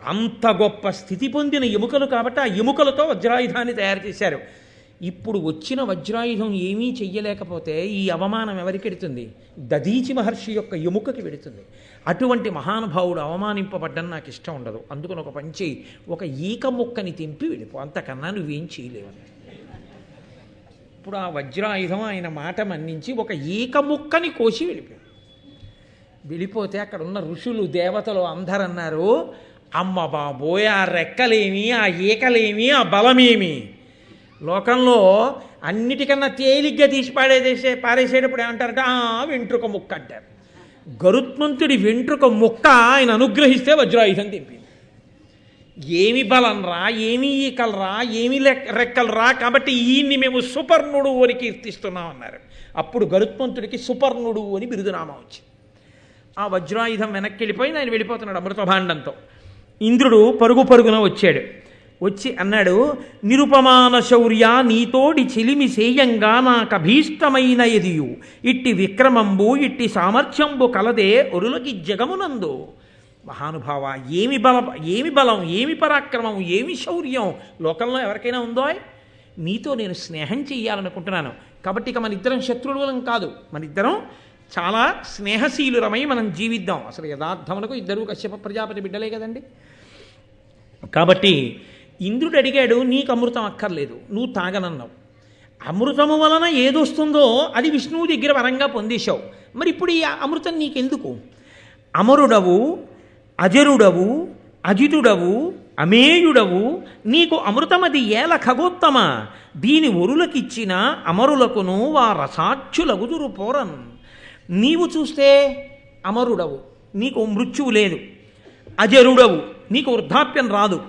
అంత గొప్ప స్థితి పొందిన ఎముకలు కాబట్టి ఆ ఎముకలతో వజ్రాయుధాన్ని తయారు చేశారు. ఇప్పుడు వచ్చిన వజ్రాయుధం ఏమీ చెయ్యలేకపోతే ఈ అవమానం ఎవరికి వెడుతుంది? దధీచి మహర్షి యొక్క ఎముకకి వెడుతుంది. అటువంటి మహానుభావుడు అవమానింపబడ్డం నాకు ఇష్టం ఉండదు. అందుకని ఒక పంచి ఒక ఈక ముక్కని తెంపి వెళ్ళిపో, అంతకన్నా నువ్వేం చేయలేవని. ఇప్పుడు ఆ వజ్రాయుధం ఆయన మాట మన్నించి ఒక ఈక ముక్కని కోసి వెళ్ళిపోతే అక్కడ ఉన్న ఋషులు, దేవతలు అందరూ అన్నారు, అమ్మ బాబోయ్, ఆ రెక్కలేమి, ఆ ఈకలేమి, ఆ బలమేమి. లోకంలో అన్నిటికన్నా తేలిగ్గా తీసి పారేసేటప్పుడు ఏమంటారంటే వెంట్రుక ముక్క అంటారు. గరుత్మంతుడి వెంట్రుక ముక్క ఆయన అనుగ్రహిస్తే వజ్రాయుధం తెంపింది. ఏమి బలం రా, ఏమి ఈకలరా, ఏమి రెక్కలరా, కాబట్టి ఈయన్ని మేము సుపర్ణుడు అని కీర్తిస్తున్నాం అన్నారు. అప్పుడు గరుత్మంతుడికి సుపర్ణుడు అని బిరుదునామా వచ్చింది. ఆ వజ్రాయుధం వెనక్కి వెళ్ళిపోయింది, ఆయన వెళ్ళిపోతున్నాడు అమృతభాండంతో. ఇంద్రుడు పరుగున వచ్చాడు. వచ్చి అన్నాడు, నిరుపమాన శౌర్య నీతోడి చిలిమి సేయంగా నాకభీష్టమైన ఎదియు ఇట్టి విక్రమంబు ఇట్టి సామర్థ్యంబు కలదే ఒరులకి జగమునందు. మహానుభావ, ఏమి బలం, ఏమి పరాక్రమం, ఏమి శౌర్యం లోకంలో ఎవరికైనా ఉందో? నీతో నేను స్నేహం చెయ్యాలనుకుంటున్నాను. కాబట్టి ఇక మన ఇద్దరం శత్రువులం కాదు, మన ఇద్దరం చాలా స్నేహశీలురమై మనం జీవిద్దాం. అసలు యథార్థములకు ఇద్దరు కశ్యప ప్రజాపతి బిడ్డలే కదండి. కాబట్టి ఇంద్రుడు అడిగాడు, నీకు అమృతం అక్కర్లేదు, నువ్వు తాగనన్నావు. అమృతము వలన ఏదొస్తుందో అది విష్ణువు దగ్గర వరంగా పొందేశావు. మరి ఇప్పుడు ఈ అమృతం నీకెందుకు? అమరుడవు, అజరుడవు, అజితుడవు, అమేయుడవు, నీకు అమృతమది ఏల ఖగోత్తమ, దీని ఒరులకిచ్చిన అమరులకును వారసాక్షులగుదురు పోరన్. నీవు చూస్తే అమరుడవు, నీకు మృత్యువు లేదు. అజరుడవు, నీకు వృద్ధాప్యం రాదు.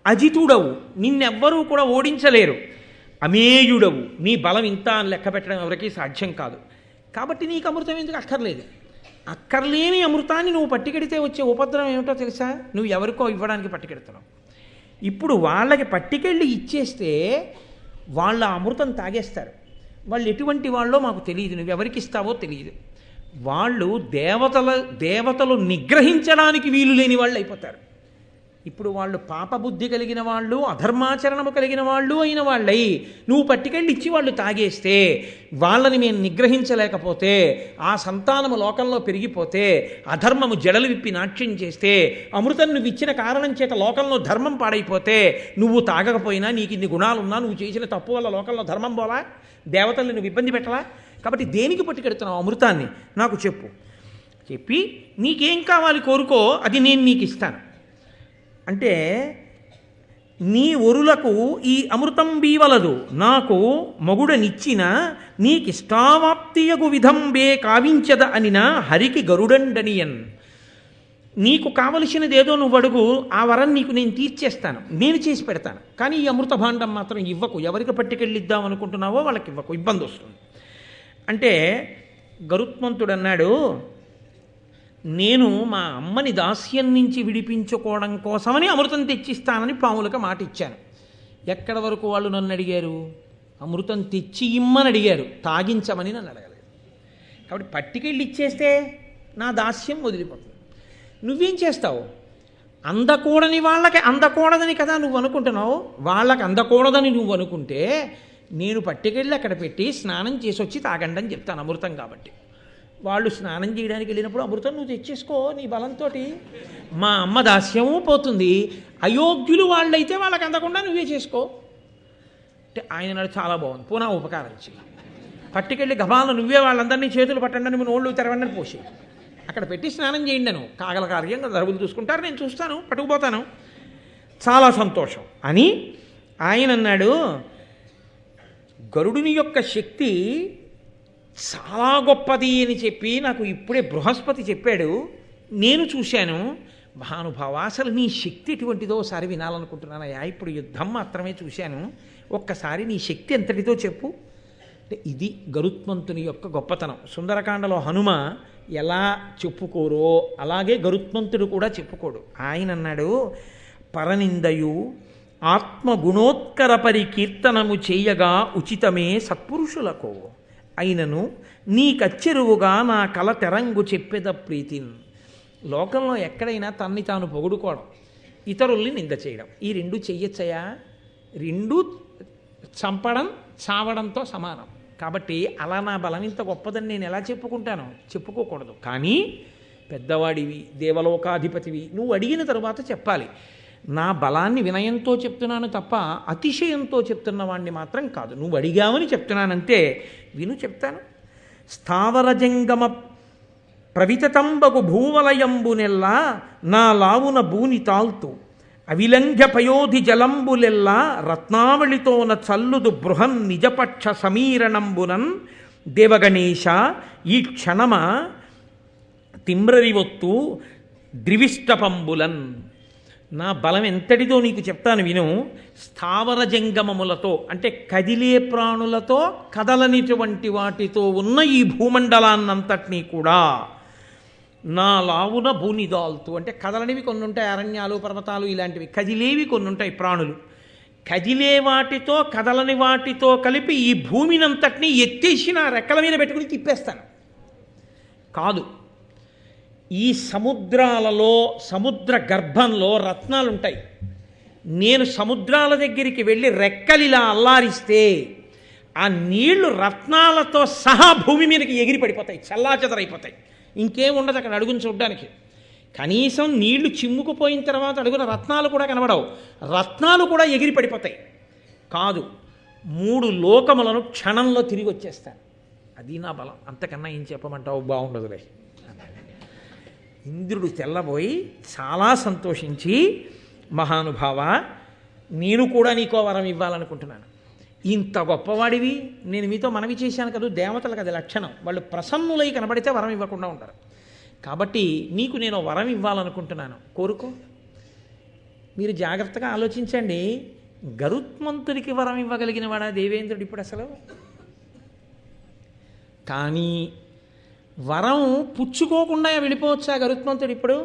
అజితుడవు, నిన్నెవ్వరూ కూడా ఓడించలేరు. అమేయుడవు, నీ బలం ఇంత అని లెక్క పెట్టడం ఎవరికీ సాధ్యం కాదు. కాబట్టి నీకు అమృతం ఎందుకు అక్కర్లేదు. అక్కర్లేని అమృతాన్ని నువ్వు పట్టుకెడితే వచ్చే ఉపద్రవం ఏమిటో తెలుసా? నువ్వు ఎవరికో ఇవ్వడానికి పట్టుకెడుతున్నావు. ఇప్పుడు వాళ్ళకి పట్టుకెళ్ళి ఇచ్చేస్తే వాళ్ళ అమృతం తాగేస్తారు. వాళ్ళు ఎటువంటి వాళ్ళో మాకు తెలియదు, నువ్వు ఎవరికి ఇస్తావో తెలియదు. వాళ్ళు దేవతలు నిగ్రహించడానికి వీలు లేని వాళ్ళు అయిపోతారు. ఇప్పుడు వాళ్ళు పాపబుద్ధి కలిగిన వాళ్ళు, అధర్మాచరణము కలిగిన వాళ్ళు అయిన వాళ్ళై నువ్వు పట్టుకెళ్ళి ఇచ్చి వాళ్ళు తాగేస్తే, వాళ్ళని మేము నిగ్రహించలేకపోతే, ఆ సంతానము లోకంలో పెరిగిపోతే, అధర్మము జడలు విప్పి నాట్యం చేస్తే, అమృతం నువ్వు ఇచ్చిన కారణం చేత లోకంలో ధర్మం పాడైపోతే, నువ్వు తాగకపోయినా నీకు ఇన్ని గుణాలున్నా నువ్వు చేసిన తప్పు వల్ల లోకంలో ధర్మం పోలా, దేవతల్ని నువ్వు ఇబ్బంది పెట్టలా. కాబట్టి దేనికి పట్టుకెడుతున్నావు అమృతాన్ని నాకు చెప్పు. చెప్పి నీకేం కావాలి కోరుకో, అది నేను నీకు ఇస్తాను అంటే, నీ ఒరులకు ఈ అమృతం బీవలదు, నాకు మగుడనిచ్చిన నీకిష్టావాప్తియగు విధంబే కావించద అనిన హరికి గరుడండనియన్. నీకు కావలసినదేదో నువ్వు అడుగు, ఆ వరం నీకు నేను తీర్చేస్తాను, నేను చేసి పెడతాను. కానీ ఈ అమృత భాండం మాత్రం ఇవ్వకు. ఎవరికి పట్టుకెళ్ళిద్దాం అనుకుంటున్నావో వాళ్ళకి ఇవ్వకు, ఇబ్బంది వస్తుంది అంటే. గరుత్మంతుడు అన్నాడు, నేను మా అమ్మని దాస్యం నుంచి విడిపించుకోవడం కోసమని అమృతం తెచ్చిస్తానని పాములకు మాట ఇచ్చాను. ఎక్కడి వరకు వాళ్ళు నన్ను అడిగారు? అమృతం తెచ్చి ఇమ్మని అడిగారు, తాగించమని నన్ను అడగలేదు. కాబట్టి పట్టుకెళ్ళి ఇచ్చేస్తే నా దాస్యం వదిలిపోతుంది. నువ్వేం చేస్తావు? అందకూడని వాళ్ళకి అందకూడదని కదా నువ్వు అనుకుంటున్నావు. వాళ్ళకి అందకూడదని నువ్వు అనుకుంటే నేను పట్టుకెళ్ళి అక్కడ పెట్టి స్నానం చేసి వచ్చి తాగండి అని చెప్తాను, అమృతం కాబట్టి. వాళ్ళు స్నానం చేయడానికి వెళ్ళినప్పుడు అమృతం నువ్వు తెచ్చేసుకో నీ బలంతో. మా అమ్మ దాస్యము పోతుంది. అయోగ్యులు వాళ్ళైతే వాళ్ళకి అందకుండా నువ్వే చేసుకో అంటే ఆయన నాడు చాలా బాగుంది. పూనా ఉపకారం చేయి, పట్టుకెళ్ళి గబాలను నువ్వే వాళ్ళందరినీ చేతులు పట్టండి అని నోళ్ళు తెరవండి పోసి అక్కడ పెట్టి స్నానం చేయండి. నేను కాగల కార్యంగా దరువులు చూసుకుంటారు, నేను చూస్తాను, పట్టుకుపోతాను, చాలా సంతోషం అని ఆయన అన్నాడు. గరుడుని యొక్క శక్తి చాలా గొప్పది అని చెప్పి నాకు ఇప్పుడే బృహస్పతి చెప్పాడు. నేను చూశాను. మహానుభావ, అసలు నీ శక్తి ఎటువంటిదో ఒకసారి వినాలనుకుంటున్నానయ్యా. ఇప్పుడు యుద్ధం మాత్రమే చూశాను, ఒక్కసారి నీ శక్తి ఎంతటిదో చెప్పు అంటే. ఇది గరుత్మంతుని యొక్క గొప్పతనం. సుందరకాండలో హనుమ ఎలా చెప్పుకోరో అలాగే గరుత్మంతుడు కూడా చెప్పుకోడు. ఆయన అన్నాడు, పరనిందయు ఆత్మగుణోత్కర పరికీర్తనము చేయగా ఉచితమే సత్పురుషులకు అయినను నీకచ్చెరువుగా నా కల తెరంగు చెప్పేద ప్రీతిన్. లోకంలో ఎక్కడైనా తన్ని తాను పొగుడుకోవడం, ఇతరుల్ని నింద చేయడం, ఈ రెండు చెయ్యొచ్చయా? రెండు చంపడం చావడంతో సమానం. కాబట్టి అలా నా బలం ఇంత గొప్పదని నేను ఎలా చెప్పుకుంటాను? చెప్పుకోకూడదు. కానీ పెద్దవాడివి, దేవలోకాధిపతివి, నువ్వు అడిగిన తరువాత చెప్పాలి. నా బలాన్ని వినయంతో చెప్తున్నాను తప్ప అతిశయంతో చెప్తున్న వాడిని మాత్రం కాదు. నువ్వు అడిగావని చెప్తున్నానంతే, విను చెప్తాను. స్థావరజంగమ ప్రవితతంబగు భూవలయంబునెల్లా నా లావున భూని తాల్తు అవిలంఘ్య పయోధి జలంబులెల్లా రత్నావళితోన చల్లుదు బృహన్ నిజపక్ష సమీరణంబునన్. దేవగణేశ, ఈ క్షణమ తిమ్రరివొత్తు ద్రివిష్టపంబులన్. నా బలం ఎంతటిదో నీకు చెప్తాను విను. స్థావర జంగమములతో అంటే కదిలే ప్రాణులతో కదలనిటువంటి వాటితో ఉన్న ఈ భూమండలాన్నంతటినీ కూడా నా లావున భూనిదాల్తూ అంటే కదలనివి కొన్ని ఉంటాయి, అరణ్యాలు పర్వతాలు ఇలాంటివి. కదిలేవి కొన్ని ఉంటాయి ప్రాణులు. కదిలే వాటితో కదలని వాటితో కలిపి ఈ భూమినంతటినీ ఎత్తేసి నా రెక్కల మీద పెట్టుకుని తిప్పేస్తాను. కాదు, ఈ సముద్రాలలో సముద్ర గర్భంలో రత్నాలు ఉంటాయి. నేను సముద్రాల దగ్గరికి వెళ్ళి రెక్కలిలా అల్లారిస్తే ఆ నీళ్లు రత్నాలతో సహా భూమి మీదకి ఎగిరి పడిపోతాయి, చల్లాచెదరైపోతాయి. ఇంకేం ఉండదు అక్కడ అడుగుని చూడడానికి. కనీసం నీళ్లు చిమ్ముకుపోయిన తర్వాత అడుగున రత్నాలు కూడా కనబడవు, రత్నాలు కూడా ఎగిరి పడిపోతాయి. కాదు, 3 లోకములను క్షణంలో తిరిగి వచ్చేస్తాను. అది నా బలం, అంతకన్నా ఏం చెప్పమంటావు, బాగుండదులే. ఇంద్రుడు తెల్లబోయి చాలా సంతోషించి, మహానుభావ, నేను కూడా నీకో వరం ఇవ్వాలనుకుంటున్నాను. ఇంత గొప్పవాడివి, నేను మీతో మనవి చేశాను కదా, దేవతలకు అది లక్షణం, వాళ్ళు ప్రసన్నులై కనబడితే వరం ఇవ్వకుండా ఉంటారు. కాబట్టి నీకు నేను వరం ఇవ్వాలనుకుంటున్నాను, కోరుకో. మీరు జాగ్రత్తగా ఆలోచించండి, గరుత్మంతుడికి వరం ఇవ్వగలిగిన వాడా దేవేంద్రుడు ఇప్పుడు అసలు? కానీ వరం పుచ్చుకోకుండా వెళ్ళిపోవచ్చా గరుత్మంతుడు ఇప్పుడు?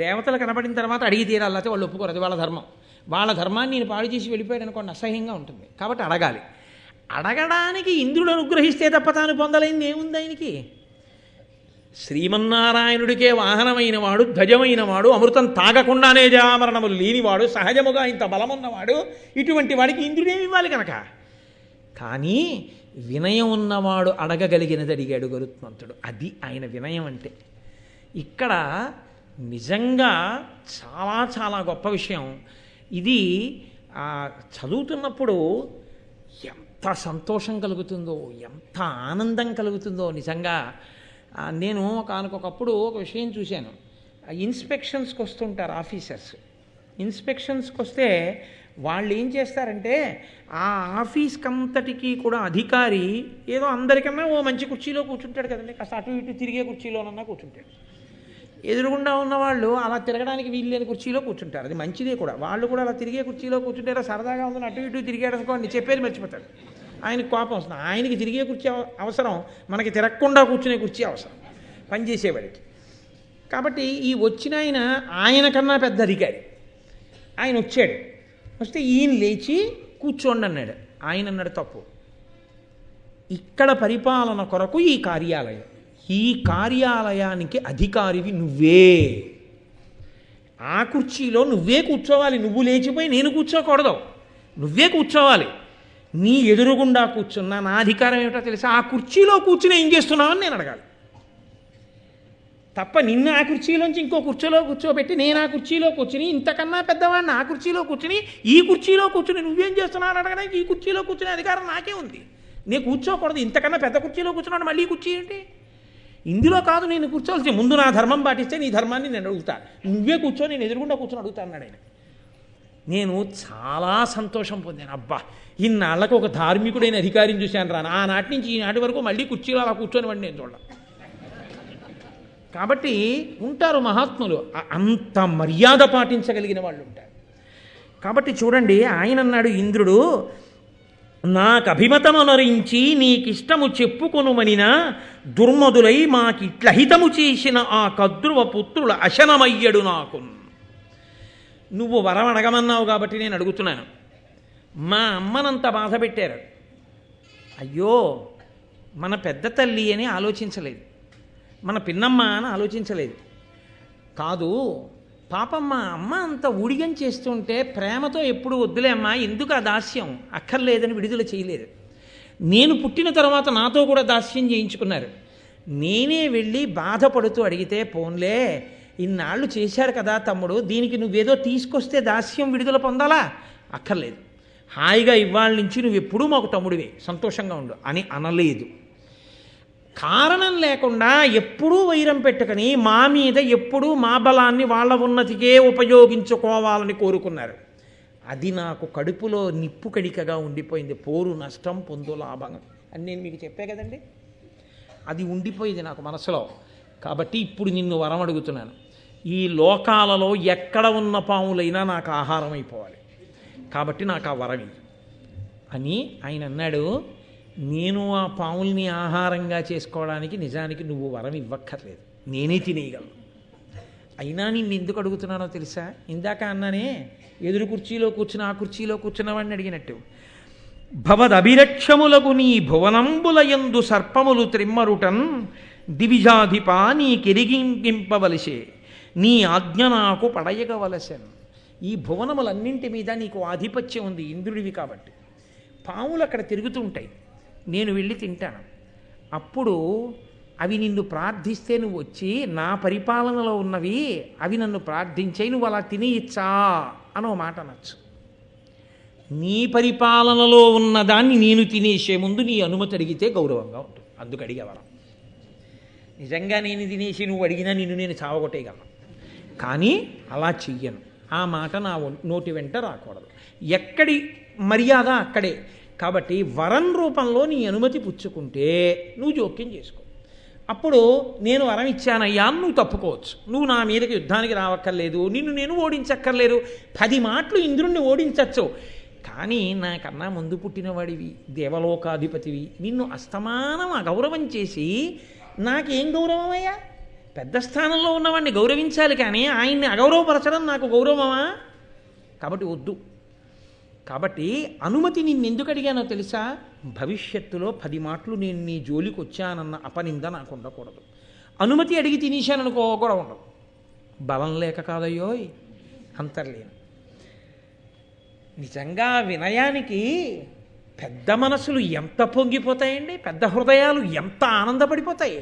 దేవతలు కనపడిన తర్వాత అడిగి తీరాలి, లేకపోతే వాళ్ళు ఒప్పుకోరు, అది వాళ్ళ ధర్మం. వాళ్ళ ధర్మాన్ని నేను పాడు చేసి వెళ్ళిపోయాడు అనుకోండి, అసహ్యంగా ఉంటుంది. కాబట్టి అడగాలి. అడగడానికి ఇంద్రుడు అనుగ్రహిస్తే తప్ప తాను పొందలేనిది ఏముంది ఆయనకి? శ్రీమన్నారాయణుడికే వాహనమైన వాడు, ధ్వజమైన వాడు, అమృతం తాగకుండానే జరామరణములు లేనివాడు, సహజముగా ఇంత బలమున్నవాడు, ఇటువంటి వాడికి ఇంద్రుడేమి ఇవ్వాలి కనుక. కానీ వినయం ఉన్నవాడు అడగగలిగినది అడిగాడు గరుత్మంతుడు. అది ఆయన వినయం అంటే. ఇక్కడ నిజంగా చాలా చాలా గొప్ప విషయం ఇది. చదువుతున్నప్పుడు ఎంత సంతోషం కలుగుతుందో, ఎంత ఆనందం కలుగుతుందో నిజంగా. నేను ఒకనకొకప్పుడు ఒక విషయం చూశాను. ఇన్స్పెక్షన్స్కి వస్తుంటారు ఆఫీసర్స్. ఇన్స్పెక్షన్స్కి వస్తే వాళ్ళు ఏం చేస్తారంటే, ఆ ఆఫీస్కి అంతటికీ కూడా అధికారి ఏదో అందరికన్నా ఓ మంచి కుర్చీలో కూర్చుంటాడు కదండి, కాస్త అటు ఇటు తిరిగే కుర్చీలోనన్నా కూర్చుంటాడు. ఎదురుగుండా ఉన్నవాళ్ళు అలా తిరగడానికి వీలు లేని కుర్చీలో కూర్చుంటారు, అది మంచిదే కూడా. వాళ్ళు కూడా అలా తిరిగే కుర్చీలో కూర్చుంటారో సరదాగా ఉందని అటు ఇటు తిరిగాడు అనుకోండి, చెప్పేది మర్చిపోతాడు. ఆయనకు కోపం వస్తుంది. ఆయనకి తిరిగే కుర్చీ అవసరం, మనకి తిరగకుండా కూర్చునే కుర్చీ అవసరం పనిచేసేవాడికి. కాబట్టి ఈ వచ్చిన ఆయన కన్నా పెద్ద అధికారి ఆయన వచ్చాడు. వస్తే ఈయన లేచి కూర్చోండి అన్నాడు. ఆయన అన్నాడు, తప్పు, ఇక్కడ పరిపాలన కొరకు ఈ కార్యాలయం, ఈ కార్యాలయానికి అధికారివి నువ్వే. ఆ కుర్చీలో నువ్వే కూర్చోవాలి, నువ్వు లేచిపోయి నేను కూర్చోకూడదు, నువ్వే కూర్చోవాలి. నీ ఎదురుగుండా కూర్చున్నా నా అధికారం ఏమిటో తెలుసా? ఆ కుర్చీలో కూర్చుని ఏం చేస్తున్నావని నేను అడగాలి తప్ప నిన్ను ఆ కుర్చీలోంచి ఇంకో కుర్చీలో కూర్చోబెట్టి నేను ఆ కుర్చీలో కూర్చుని, ఇంతకన్నా పెద్దవాడిని ఆ కుర్చీలో కూర్చుని, ఈ కుర్చీలో కూర్చుని నువ్వేం చేస్తున్నావు అని అడగడానికి ఈ కుర్చీలో కూర్చునే అధికారం నాకే ఉంది. నేను కూర్చోకూడదు, ఇంతకన్నా పెద్ద కుర్చీలో కూర్చున్నాడు, మళ్ళీ కుర్చీ ఏంటి? ఇందులో కాదు నేను కూర్చోవలసి, ముందు నా ధర్మం పాటిస్తే నీ ధర్మాన్ని నేను అడుగుతా, నువ్వే కూర్చో, నేను ఎదురుగుండా కూర్చొని అడుగుతా అన్నాడు ఆయన. నేను చాలా సంతోషం పొందాను. అబ్బా, ఇన్నాళ్ళకు ఒక ధార్మికుడైన అధికారిని చూశాను రాను. ఆనాటి నుంచి ఈనాటి వరకు మళ్ళీ కుర్చీలో అలా కూర్చొని వాడిని నేను చూడాలి. కాబట్టి ఉంటారు మహాత్ములు, అంత మర్యాద పాటించగలిగిన వాళ్ళు ఉంటారు. కాబట్టి చూడండి, ఆయన అన్నాడు ఇంద్రుడు, నాకు అభిమతమనరించి నీకిష్టము చెప్పుకొనుమనినా దుర్మదులై మాకిట్లహితము చేసిన ఆ కద్రువ పుత్రుల అశనమయ్యడు నాకు. నువ్వు వరం అడగమన్నావు కాబట్టి నేను అడుగుతున్నాను. మా అమ్మనంత బాధ పెట్టారు, అయ్యో మన పెద్ద తల్లి అని ఆలోచించలేదు, మన పిన్నమ్మ అని ఆలోచించలేదు. కాదు పాపం మా అమ్మ అంత ఊడిగం చేస్తుంటే ప్రేమతో ఎప్పుడు వద్దులే అమ్మా, ఎందుకు ఆ దాస్యం అక్కర్లేదని విడుదల చేయలేదు. నేను పుట్టిన తర్వాత నాతో కూడా దాస్యం చేయించుకున్నారు. నేనే వెళ్ళి బాధపడుతూ అడిగితే, పోన్లే ఇన్నాళ్ళు చేశారు కదా తమ్ముడు, దీనికి నువ్వేదో తీసుకొస్తే దాస్యం విడుదల పొందాలా, అక్కర్లేదు, హాయిగా ఇవాళ నుంచి నువ్వు ఎప్పుడూ మాకు తమ్ముడివే, సంతోషంగా ఉండు అని అనలేదు. కారణం లేకుండా ఎప్పుడూ వైరం పెట్టుకుని మా మీద ఎప్పుడూ మా బలాన్ని వాళ్ళ ఉన్నతికే ఉపయోగించుకోవాలని కోరుకున్నారు. అది నాకు కడుపులో నిప్పు కడికగా ఉండిపోయింది. పోరు నష్టం పొందు లాభం అని నేను మీకు చెప్పే కదండి, అది ఉండిపోయింది నాకు మనసులో. కాబట్టి ఇప్పుడు నిన్ను వరం అడుగుతున్నాను, ఈ లోకాలలో ఎక్కడ ఉన్న పాములైనా నాకు ఆహారం అయిపోవాలి, కాబట్టి నాకు ఆ వరం అని ఆయన అన్నాడు. నేను ఆ పాముల్ని ఆహారంగా చేసుకోవడానికి నిజానికి నువ్వు వరం ఇవ్వక్కర్లేదు, నేనే తినేయగలను. అయినా నిన్ను ఎందుకు అడుగుతున్నానో తెలుసా? ఇందాక అన్నానే, ఎదురు కుర్చీలో కూర్చుని ఆ కుర్చీలో కూర్చున్నవాడిని అడిగినట్టు. భవదభిరక్షములకు నీ భువనంబులయందు సర్పములు త్రిమ్మరుటన్ దివిజాధిపా నీ కెరిగింపవలసే, నీ ఆజ్ఞ నాకు పడయగవలసెన్. ఈ భువనములన్నింటి మీద నీకు ఆధిపత్యం ఉంది, ఇంద్రుడివి కాబట్టి. పాములు అక్కడ తిరుగుతూ ఉంటాయి, నేను వెళ్ళి తింటాను. అప్పుడు అవి నిన్ను ప్రార్థిస్తే నువ్వు వచ్చి, నా పరిపాలనలో ఉన్నవి అవి నన్ను ప్రార్థించాయి, నువ్వు అలా తినేయచ్చా అనో మాట అనొచ్చు. నీ పరిపాలనలో ఉన్నదాన్ని నేను తినేసే ముందు నీ అనుమతి అడిగితే గౌరవంగా ఉంటుంది. అందుకు అడిగేవాళ్ళం. నిజంగా నేను తినేసి నువ్వు అడిగినా నిన్ను నేను చావగొట్టేయగలను, కానీ అలా చెయ్యను. ఆ మాట నా నోటి వెంట రాకూడదు. ఎక్కడి మర్యాద అక్కడే. కాబట్టి వరం రూపంలో నీ అనుమతి పుచ్చుకుంటే నువ్వు జోక్యం చేసుకో. అప్పుడు నేను వరం ఇచ్చానయ్యా నువ్వు తప్పుకోవచ్చు. నువ్వు నా మీదకి యుద్ధానికి రావక్కర్లేదు, నిన్ను నేను ఓడించక్కర్లేదు. 10 మాటలు ఇంద్రుణ్ణి ఓడించచ్చు. కానీ నాకన్నా ముందు పుట్టినవాడివి, దేవలోకాధిపతివి, నిన్ను అస్తమానం అగౌరవం చేసి నాకేం గౌరవం అయ్యా? పెద్ద స్థానంలో ఉన్నవాడిని గౌరవించాలి, కానీ ఆయన్ని అగౌరవపరచడం నాకు గౌరవమా? కాబట్టి వద్దు. కాబట్టి అనుమతి నిన్నెందుకు అడిగానో తెలుసా? భవిష్యత్తులో 10 మాటలు నేను నీ జోలికి వచ్చానన్న అపనింద నాకు ఉండకూడదు. అనుమతి అడిగి తినేశాననుకో కూడా ఉండదు. బలం లేక కాదయ్యోయ్, అంతర్లేను. నిజంగా వినయానికి పెద్ద మనసులు ఎంత పొంగిపోతాయండి, పెద్ద హృదయాలు ఎంత ఆనందపడిపోతాయి.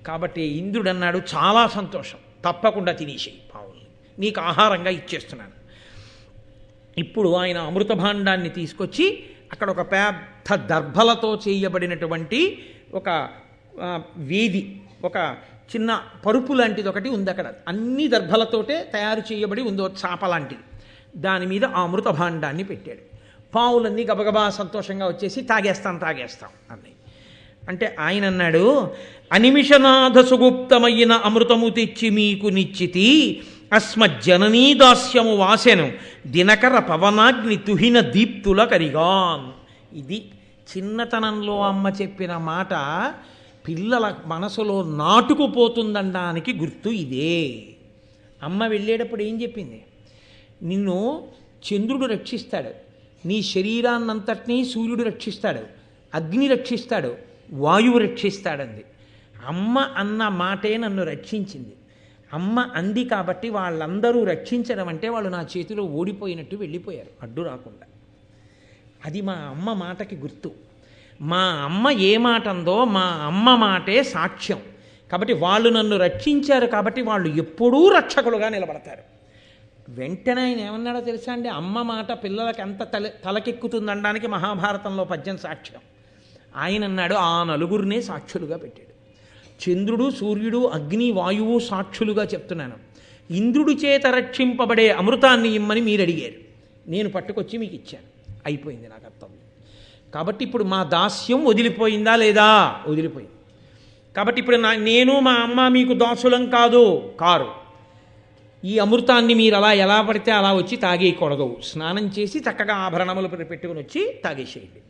కాబట్టి ఇంద్రుడు అన్నాడు, చాలా సంతోషం, తప్పకుండా తినేసేయి పావుల్ని, నీకు ఆహారంగా ఇచ్చేస్తున్నాను. ఇప్పుడు ఆయన అమృత భాండాన్ని తీసుకొచ్చి అక్కడ ఒక పెద్ద దర్భలతో చేయబడినటువంటి ఒక వేది, ఒక చిన్న పరుపు లాంటిది ఒకటి ఉంది అక్కడ. అన్ని దర్భలతోటే తయారు చేయబడి ఉందో చాప లాంటిది. దాని మీద ఆ అమృత భాండాన్ని పెట్టాడు. పావులన్నీ గబగబా సంతోషంగా వచ్చేసి తాగేస్తాం అన్నాయి. అంటే ఆయన అన్నాడు, అనిమిషనాథ సుగుప్తమైన అమృతము తెచ్చి మీకు నిశ్చితి, అస్మజ్జననీ దాస్యము వాసెను దినకర పవనాగ్ని తుహిన దీప్తుల కరిగాన్. ఇది చిన్నతనంలో అమ్మ చెప్పిన మాట పిల్లల మనసులో నాటుకుపోతుందనడానికి గుర్తు ఇదే. అమ్మ వెళ్ళేటప్పుడు ఏం చెప్పింది? నిన్ను చంద్రుడు రక్షిస్తాడు, నీ శరీరాన్నంతటినీ సూర్యుడు రక్షిస్తాడు, అగ్ని రక్షిస్తాడు, వాయువు రక్షిస్తాడంది. అమ్మ అన్న మాటే నన్ను రక్షించింది. అమ్మ అంది కాబట్టి వాళ్ళందరూ రక్షించడం అంటే వాళ్ళు నా చేతిలో ఓడిపోయినట్టు వెళ్ళిపోయారు అడ్డు రాకుండా. అది మా అమ్మ మాటకి గుర్తు. మా అమ్మ ఏ మాట అందో మా అమ్మ మాటే సాక్ష్యం. కాబట్టి వాళ్ళు నన్ను రక్షించారు కాబట్టి వాళ్ళు ఎప్పుడూ రక్షకులుగా నిలబడతారు. వెంటనే ఆయన ఏమన్నాడో తెలుసా అండి? అమ్మ మాట పిల్లలకి ఎంత తలకెక్కుతుందనడానికి మహాభారతంలో పద్యం సాక్ష్యం. ఆయన అన్నాడు, ఆ నలుగురినే సాక్షులుగా పెట్టాడు. చంద్రుడు, సూర్యుడు, అగ్ని, వాయువు సాక్షులుగా చెప్తున్నాను. ఇంద్రుడి చేత రక్షింపబడే అమృతాన్ని ఇమ్మని మీరు అడిగారు, నేను పట్టుకొచ్చి మీకు ఇచ్చాను. అయిపోయింది నా కర్తవ్యం. కాబట్టి ఇప్పుడు మా దాస్యం వదిలిపోయిందా లేదా? వదిలిపోయింది. కాబట్టి ఇప్పుడు నేను మా అమ్మ మీకు దాసులం కారు. ఈ అమృతాన్ని మీరు అలా ఎలా పడితే అలా వచ్చి తాగేయకూడదు. స్నానం చేసి చక్కగా ఆభరణములు పెట్టుకుని వచ్చి తాగేసేయండి.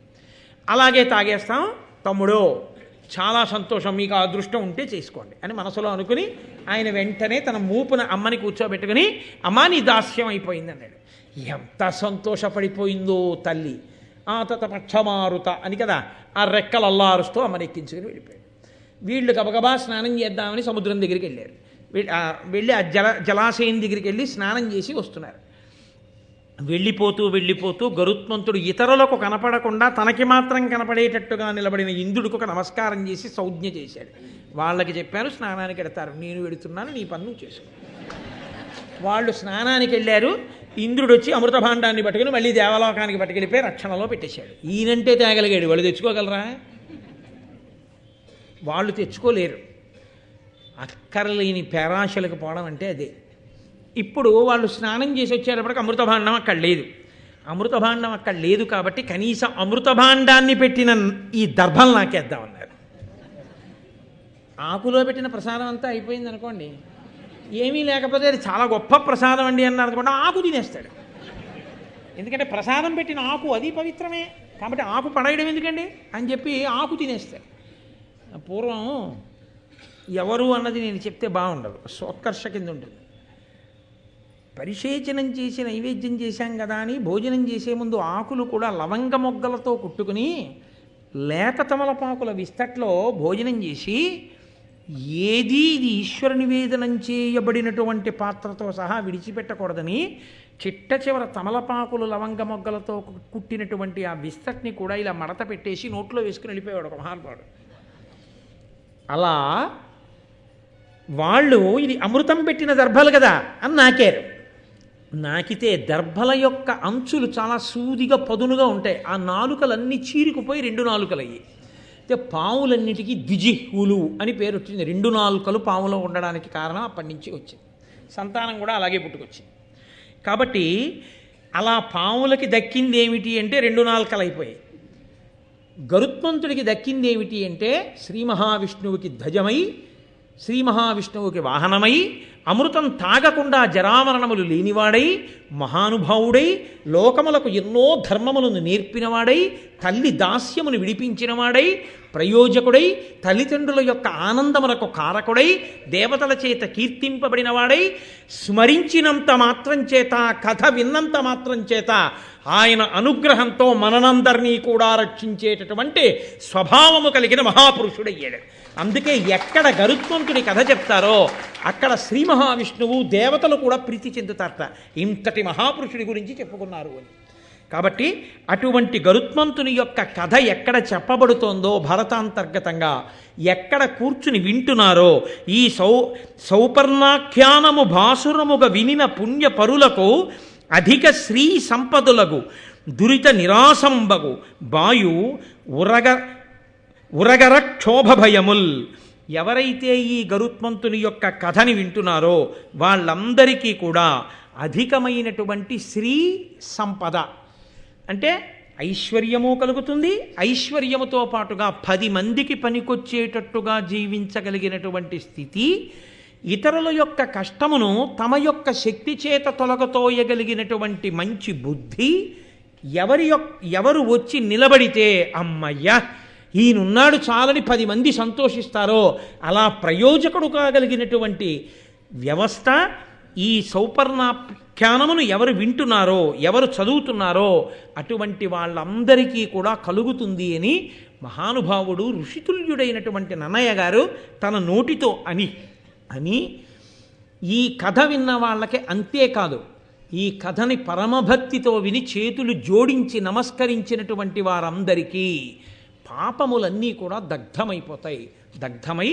అలాగే తాగేస్తాం తమ్ముడో, చాలా సంతోషం, మీకు ఆ అదృష్టం ఉంటే చేసుకోండి అని మనసులో అనుకుని ఆయన వెంటనే తన మూపున అమ్మని కూర్చోబెట్టుకుని, అమ్మా నీ దాస్యం అయిపోయింది అన్నాడు. ఎంత సంతోషపడిపోయిందో తల్లి. ఆ తతపక్షమారుత అని కదా, ఆ రెక్కలు అల్లారుస్తూ అమ్మని ఎక్కించుకుని వెళ్ళిపోయాడు. వీళ్ళు గబగబా స్నానం చేద్దామని సముద్రం దగ్గరికి వెళ్ళారు. వెళ్ళి ఆ జలాశయం దగ్గరికి వెళ్ళి స్నానం చేసి వస్తున్నారు. వెళ్ళిపోతూ గరుత్మంతుడు ఇతరులకు కనపడకుండా తనకి మాత్రం కనపడేటట్టుగా నిలబడిన ఇంద్రుడికి ఒక నమస్కారం చేసి సౌజ్ఞ చేశాడు. వాళ్ళకి చెప్పాను స్నానానికి వెడతారు, నేను వెడుతున్నాను, నీ పన్ను చేసుకో. వాళ్ళు స్నానానికి వెళ్ళారు. ఇంద్రుడు వచ్చి అమృత భాండాన్ని పట్టుకుని మళ్ళీ దేవలోకానికి పట్టుకెళ్ళిపోయి రక్షణలో పెట్టేశాడు. ఈయనంటే తేగలిగాడు, వాళ్ళు తెచ్చుకోగలరా? వాళ్ళు తెచ్చుకోలేరు. అక్కర్లేని పేరాశలకు పోవడం అంటే అదే. ఇప్పుడు వాళ్ళు స్నానం చేసి వచ్చేటప్పటికి అమృత భాండం అక్కడ లేదు. అమృత భాండం అక్కడ లేదు కాబట్టి కనీసం అమృత భాండాన్ని పెట్టిన ఈ దర్భలు నాకేద్దామన్నారు. ఆకులో పెట్టిన ప్రసాదం అంతా అయిపోయింది అనుకోండి, ఏమీ లేకపోతే అది చాలా గొప్ప ప్రసాదం అండి అన్నారు అనుకోండి, ఆకు తినేస్తాడు. ఎందుకంటే ప్రసాదం పెట్టిన ఆకు అది పవిత్రమే కాబట్టి ఆకు పడేయడం ఎందుకండి అని చెప్పి ఆకు తినేస్తాడు. పూర్వం ఎవరు అన్నది నేను చెప్తే బాగుండదు, సోత్కర్ష కింద ఉంటుంది. పరిశేచనం చేసి నైవేద్యం చేశాం కదా అని భోజనం చేసే ముందు ఆకులు కూడా లవంగ మొగ్గలతో కుట్టుకుని లేత తమలపాకుల విస్తట్లో భోజనం చేసి, ఏదీ ఇది ఈశ్వర నివేదనం చేయబడినటువంటి పాత్రతో సహా విడిచిపెట్టకూడదని చిట్ట చివర తమలపాకులు లవంగ మొగ్గలతో కుట్టినటువంటి ఆ విస్తట్ని కూడా ఇలా మడత పెట్టేసి నోట్లో వేసుకుని వెళ్ళిపోయాడు ఒక మహానుభావుడు. అలా వాళ్ళు ఇది అమృతం పెట్టిన దర్భలు కదా అని నాకారు. నాకితే దర్భల యొక్క అంచులు చాలా సూదిగా పదునుగా ఉంటాయి. ఆ నాలుకలన్నీ చీరుకుపోయి రెండు నాలుకలయ్యి. అయితే పావులన్నిటికీ ద్విజిహ్వులు అని పేరు వచ్చింది. రెండు నాలుకలు పావులో ఉండడానికి కారణం అప్పటి నుంచి వచ్చింది. సంతానం కూడా అలాగే పుట్టుకొచ్చింది. కాబట్టి అలా పావులకి దక్కింది ఏమిటి అంటే రెండు నాలుకలు అయిపోయాయి. గరుత్మంతుడికి దక్కింది ఏమిటి అంటే శ్రీ మహావిష్ణువుకి ధ్వజమై, శ్రీ మహావిష్ణువుకి వాహనమై, అమృతం తాగకుండా జరామరణములు లేనివాడై, మహానుభావుడై, లోకములకు ఎన్నో ధర్మములను నేర్పినవాడై, తల్లి దాస్యమును విడిపించినవాడై, ప్రయోజకుడై, తల్లిదండ్రుల యొక్క ఆనందములకు కారకుడై, దేవతల చేత కీర్తింపబడినవాడై, స్మరించినంత మాత్రం చేత, కథ విన్నంత మాత్రం చేత ఆయన అనుగ్రహంతో మనందరినీ కూడా రక్షించేటటువంటి స్వభావము కలిగిన మహాపురుషుడయ్యాడు. అందుకే ఎక్కడ గరుత్మంతుడి కథ చెప్తారో అక్కడ శ్రీ మహావిష్ణువు దేవతలు కూడా ప్రీతి చెందుతారట. ఇంతటి మహాపురుషుడి గురించి చెప్పుకున్నారు అని. కాబట్టి అటువంటి గరుత్మంతుని యొక్క కథ ఎక్కడ చెప్పబడుతోందో భరతాంతర్గతంగా ఎక్కడ కూర్చుని వింటున్నారో ఈ సౌపర్ణాఖ్యానము భాసురముగా వినిన పుణ్య పరులకు అధిక శ్రీ సంపదులకు దురిత నిరాశంబగు బాయు ఉరగర క్షోభభయముల్. ఎవరైతే ఈ గరుత్మంతుని యొక్క కథని వింటున్నారో వాళ్ళందరికీ కూడా అధికమైనటువంటి శ్రీ సంపద అంటే ఐశ్వర్యము కలుగుతుంది. ఐశ్వర్యముతో పాటుగా 10 మందికి పనికొచ్చేటట్టుగా జీవించగలిగినటువంటి స్థితి, ఇతరుల యొక్క కష్టమును తమ యొక్క శక్తి చేత తొలగతోయగలిగినటువంటి మంచి బుద్ధి, ఎవరు వచ్చి నిలబడితే అమ్మయ్య ఈయనున్నాడు చాలని 10 మంది సంతోషిస్తారో అలా ప్రయోజకుడు కాగలిగినటువంటి వ్యవస్థ ఈ సౌపర్ణాఖ్యానమును ఎవరు వింటున్నారో, ఎవరు చదువుతున్నారో అటువంటి వాళ్ళందరికీ కూడా కలుగుతుంది అని మహానుభావుడు ఋషితుల్యుడైనటువంటి నన్నయ్య గారు తన నోటితో అని ఈ కథ విన్న వాళ్ళకి అంతేకాదు, ఈ కథని పరమభక్తితో విని చేతులు జోడించి నమస్కరించినటువంటి వారందరికీ పాపములన్నీ కూడా దగ్ధమైపోతాయి. దగ్ధమై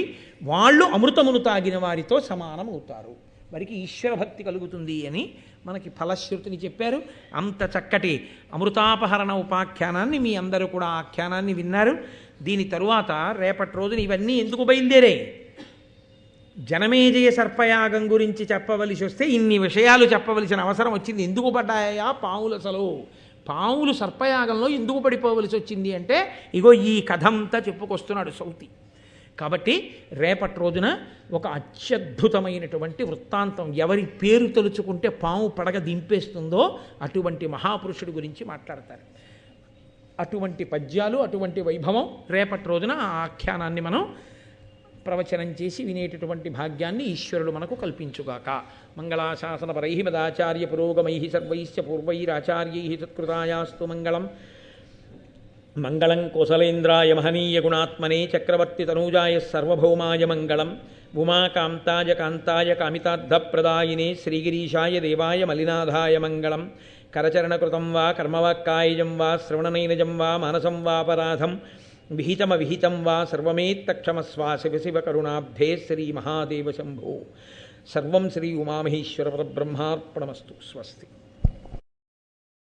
వాళ్ళు అమృతమును తాగిన వారితో సమానమవుతారు. వారికి ఈశ్వర భక్తి కలుగుతుంది అని మనకి ఫలశ్రుతిని చెప్పారు. అంత చక్కటి అమృతాపహరణ ఉపాఖ్యానాన్ని మీ అందరూ కూడా ఆఖ్యానాన్ని విన్నారు. దీని తరువాత రేపటి రోజున ఇవన్నీ ఎందుకు బయలుదేరాయి? జనమేజయ సర్పయాగం గురించి చెప్పవలసి వస్తే ఇన్ని విషయాలు చెప్పవలసిన అవసరం వచ్చింది. ఎందుకు పడ్డాయా పావులు? అసలు పావులు సర్పయాగంలో ఎందుకు పడిపోవలసి వచ్చింది అంటే ఇగో ఈ కథంతా చెప్పుకొస్తున్నాడు సౌతి. కాబట్టి రేపటి రోజున ఒక అత్యద్భుతమైనటువంటి వృత్తాంతం, ఎవరి పేరు తలుచుకుంటే పాము పడగ దింపేస్తుందో అటువంటి మహాపురుషుడి గురించి మాట్లాడతారు. అటువంటి పద్యాలు, అటువంటి వైభవం రేపటి రోజున ఆ ఆఖ్యానాన్ని మనం ప్రవచనం చేసి వినేటటువంటి భాగ్యాన్ని ఈశ్వరుడు మనకు కల్పించుగాక. మంగళాశాసనపరై మదాచార్య పురోగమై సర్వైశ్చ పూర్వైరాచార్యై సత్కృతాయాస్తు మంగళం. మంగళం కోసలేంద్రాయ మహనీయ గుణాత్మనే చక్రవర్తి తనూజాయ సర్వభౌమాయ మంగళం. ఉమాకాంతాయ కాంతాయ కామితార్థప్రదాయినే శ్రీగిరీశాయ దేవాయ మలినాథాయ మంగళం. కరచరణకృతం వా కర్మవాక్కాయజం వా శ్రవణనైనజం వా మానసం వాపరాధం విహితం వా సర్వమేత్తక్షమస్వా శివ శివ కరుణాబ్ధే శ్రీ మహాదేవ శంభో. సర్వం శ్రీ ఉమామహేశ్వర పరబ్రహ్మార్పణమస్తు. స్వస్తి.